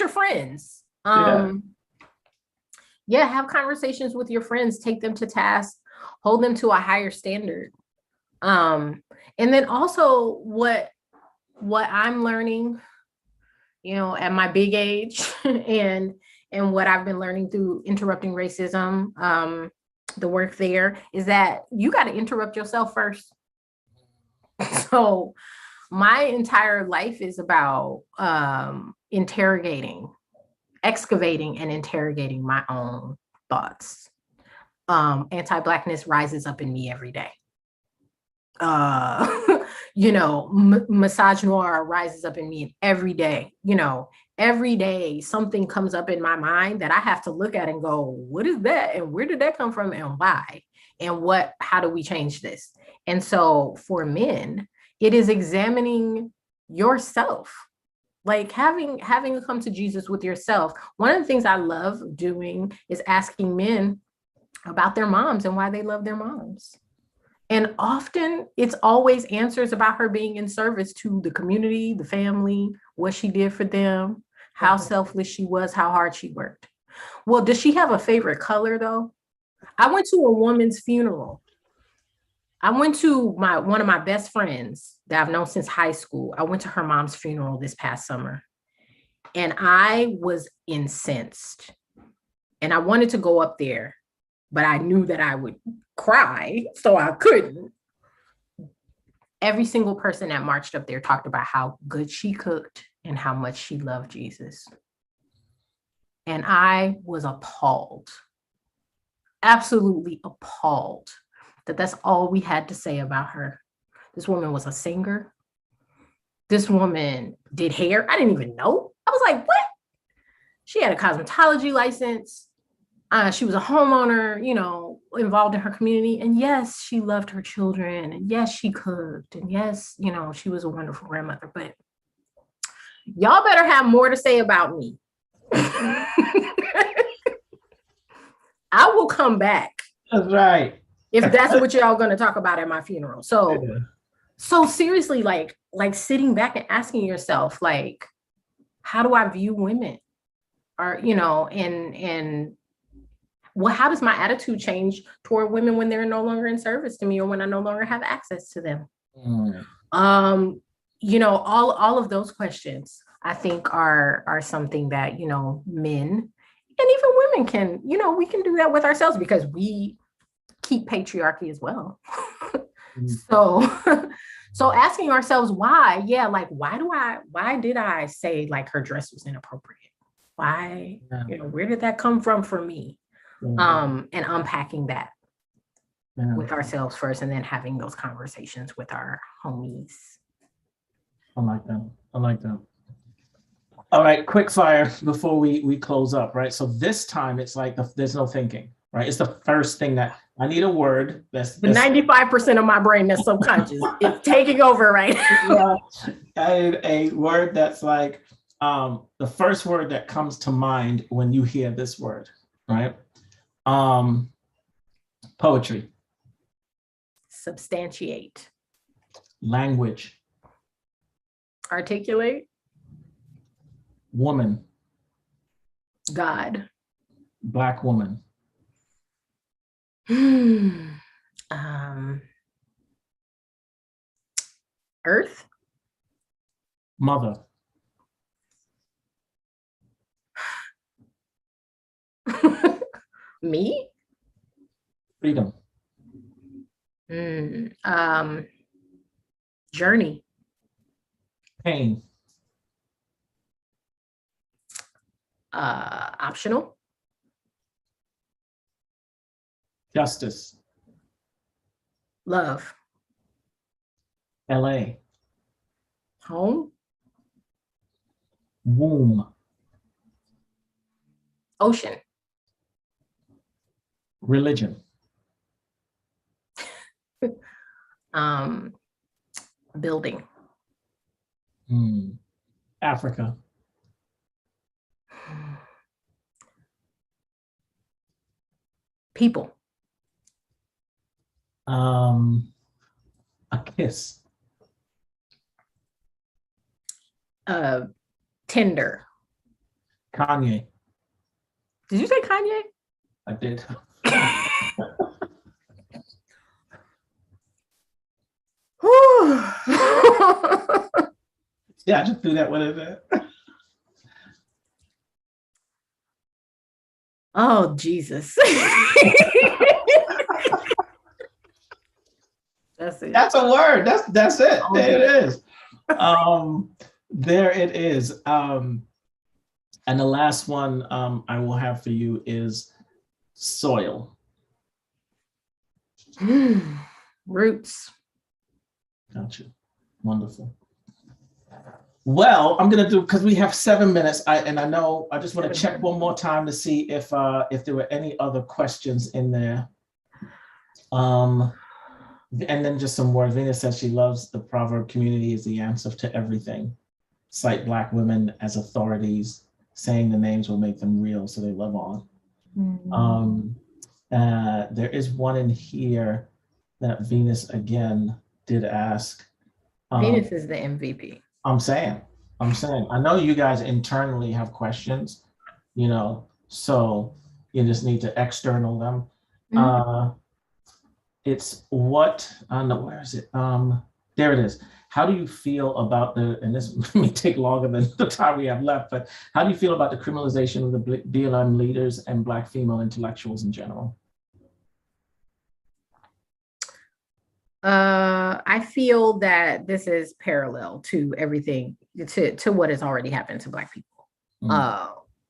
friends. Have conversations with your friends, take them to task, hold them to a higher standard. And then also what I'm learning, at my big age and what I've been learning through interrupting racism, the work there is that you got to interrupt yourself first. So my entire life is about excavating and interrogating my own thoughts. Anti-Blackness rises up in me every day. Misogynoir rises up in me every day. Every day something comes up in my mind that I have to look at and go, what is that? And where did that come from? And why? And how do we change this? And so for men, it is examining yourself, like having a come to Jesus with yourself. One of the things I love doing is asking men about their moms and why they love their moms. And often it's always answers about her being in service to the community, the family, what she did for them, how selfless she was, how hard she worked. Well, does she have a favorite color though? I went to a woman's funeral. I went to one of my best friends that I've known since high school. I went to her mom's funeral this past summer and I was incensed. And I wanted to go up there, but I knew that I would cry, so I couldn't. Every single person that marched up there talked about how good she cooked and how much she loved Jesus. And I was appalled, absolutely appalled that that's all we had to say about her. This woman was a singer. This woman did hair. I didn't even know. I was like, what? She had a cosmetology license. She was a homeowner, involved in her community. And yes, she loved her children. And yes, she cooked. And yes, she was a wonderful grandmother. But y'all better have more to say about me. I will come back. That's right. If that's what y'all going to talk about at my funeral. So seriously, like sitting back and asking yourself, like, how do I view women? Or, and well, how does my attitude change toward women when they're no longer in service to me or when I no longer have access to them? All of those questions I think are something that, men and even women can, we can do that with ourselves because we keep patriarchy as well. So asking ourselves why, why did I say like her dress was inappropriate? Why, where did that come from for me? And unpacking that with ourselves first and then having those conversations with our homies. I like that. All right, quick fire before we close up, right? So this time it's like there's no thinking, right? It's the first thing that I need a word that's 95% of my brain that's subconscious. It's taking over right now. A word that's like the first word that comes to mind when you hear this word, right? Poetry. Substantiate. Language. Articulate. Woman. God. Black woman. Earth. Mother. Me. Freedom. Journey. Pain. Optional. Justice. Love. LA. Home. Womb. Ocean. Religion. Building. Africa. People. A kiss. Tinder. Kanye. Did you say Kanye? I did. Yeah, I just threw that one in there. Oh, Jesus. That's it. That's a word. That's it. There it is. There it is. And the last one I will have for you is soil. Roots. Gotcha. Wonderful. Well, I'm gonna do, because we have 7 minutes. I know I just want to check one more time to see if there were any other questions in there. And then just some more. Venus says she loves the proverb, community is the answer to everything. Cite Black women as authorities, saying the names will make them real, so they live on. There is one in here that Venus again did ask. Venus is the MVP. I'm saying, I know you guys internally have questions, you know, so you just need to external them. It's what, I don't know, where is it? There it is. How do you feel about and this may take longer than the time we have left, but how do you feel about the criminalization of the BLM leaders and Black female intellectuals in general? I feel that this is parallel to everything, to what has already happened to Black people.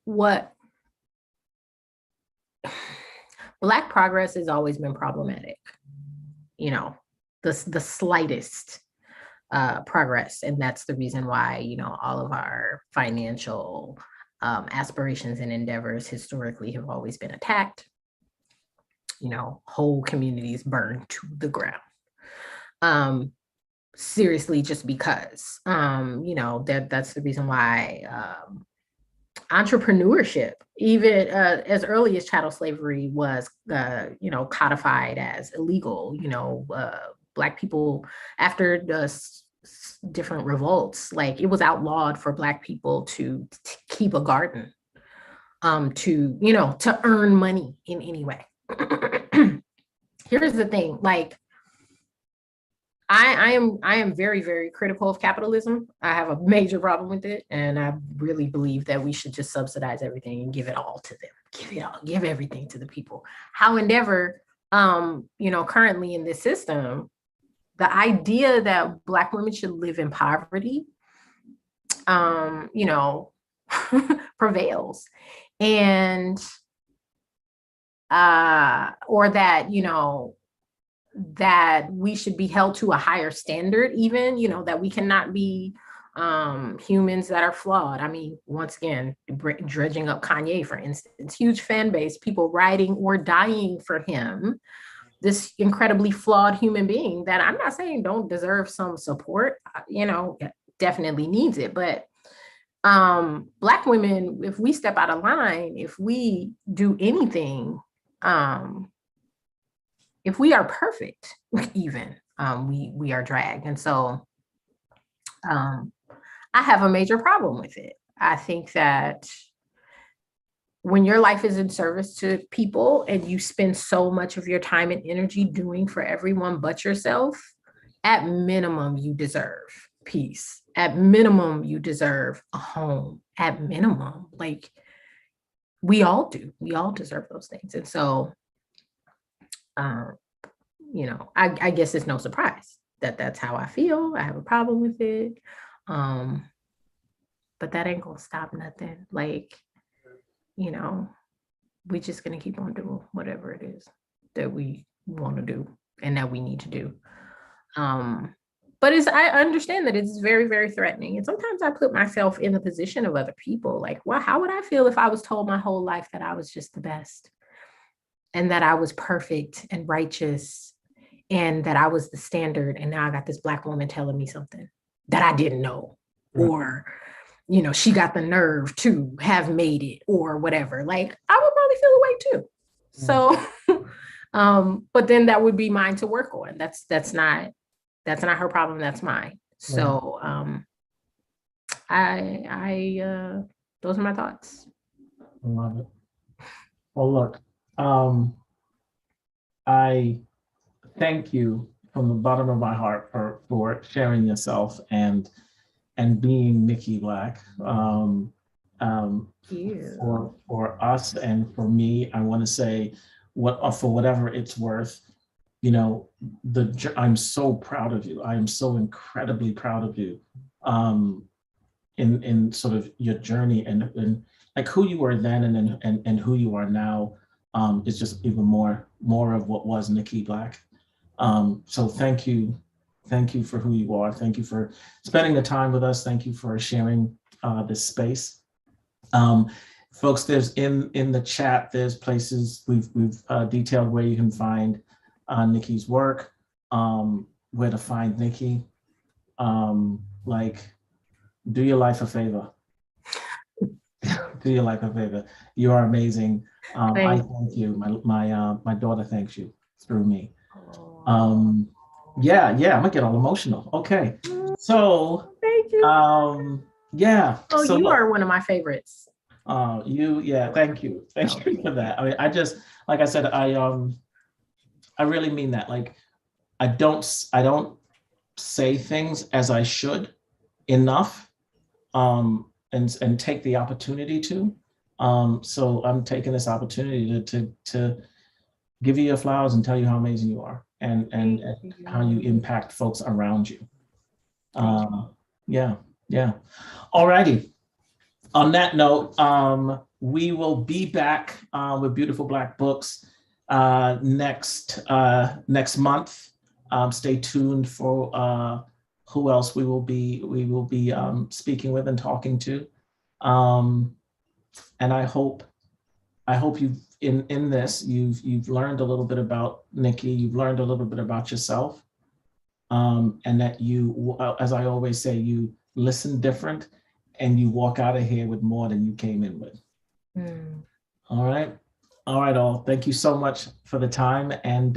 What Black progress has always been problematic, you know, the slightest progress. And that's the reason why, you know, all of our financial aspirations and endeavors historically have always been attacked. You know, whole communities burned to the ground. Seriously, just because, you know, that's the reason why entrepreneurship, even as early as chattel slavery was, you know, codified as illegal, you know, Black people after the different revolts, like it was outlawed for Black people to keep a garden, to, you know, to earn money in any way. Here's the thing, like, I am very, very critical of capitalism. I have a major problem with it. And I really believe that we should just subsidize everything and give it all to them. Give everything to the people. However, you know, currently in this system, the idea that Black women should live in poverty, you know, prevails. And, or that, you know, that we should be held to a higher standard, even, you know, that we cannot be humans that are flawed. I mean, once again, dredging up Kanye, for instance, huge fan base, people writing or dying for him, this incredibly flawed human being that I'm not saying don't deserve some support, you know, definitely needs it. But Black women, if we step out of line, if we do anything, if we are perfect, even, we are dragged. And so I have a major problem with it. I think that when your life is in service to people and you spend so much of your time and energy doing for everyone but yourself, at minimum, you deserve peace. At minimum, you deserve a home. At minimum, like we all do. We all deserve those things. And so you know, I guess it's no surprise that that's how I feel. I have a problem with it. But that ain't gonna stop nothing. Like, you know, we just gonna keep on doing whatever it is that we want to do and that we need to do. But I understand that it's very, very threatening. And sometimes I put myself in the position of other people. Like, well, how would I feel if I was told my whole life that I was just the best and that I was perfect and righteous and that I was the standard, and now I got this Black woman telling me something that I didn't know, or, you know, she got the nerve to have made it, or whatever. Like, I would probably feel away too. So, but then that would be mine to work on. That's not her problem. That's mine. So, those are my thoughts. I love it. Well, look, I thank you from the bottom of my heart for sharing yourself and being Nikki Blak. For us and for me, I want to say, for whatever it's worth, you know, I'm so proud of you. I am so incredibly proud of you in sort of your journey and like who you were then and who you are now is just even more of what was Nikki Blak. So thank you for who you are. Thank you for spending the time with us. Thank you for sharing this space. Folks, there's in the chat, there's places we've detailed where you can find Nikki's work, where to find Nikki. Like, do your life a favor. Do your life a favor. You are amazing. I thank you. My daughter thanks you through me. Yeah, I'm gonna get all emotional. Okay, so thank you. Yeah. Oh, so you are one of my favorites. Thank you for that. I mean, I just, like I said, I really mean that. Like, I don't say things as I should enough, and take the opportunity to. So I'm taking this opportunity to give you your flowers and tell you how amazing you are and how you impact folks around you. Yeah. Alrighty. On that note, we will be back with Beautiful Black Books next month. Stay tuned for who else we will be speaking with and talking to. And I hope you've in this you've learned a little bit about Nikki, you've learned a little bit about yourself, and that you, as I always say, you listen different and you walk out of here with more than you came in with. All right, all. Thank you so much for the time, and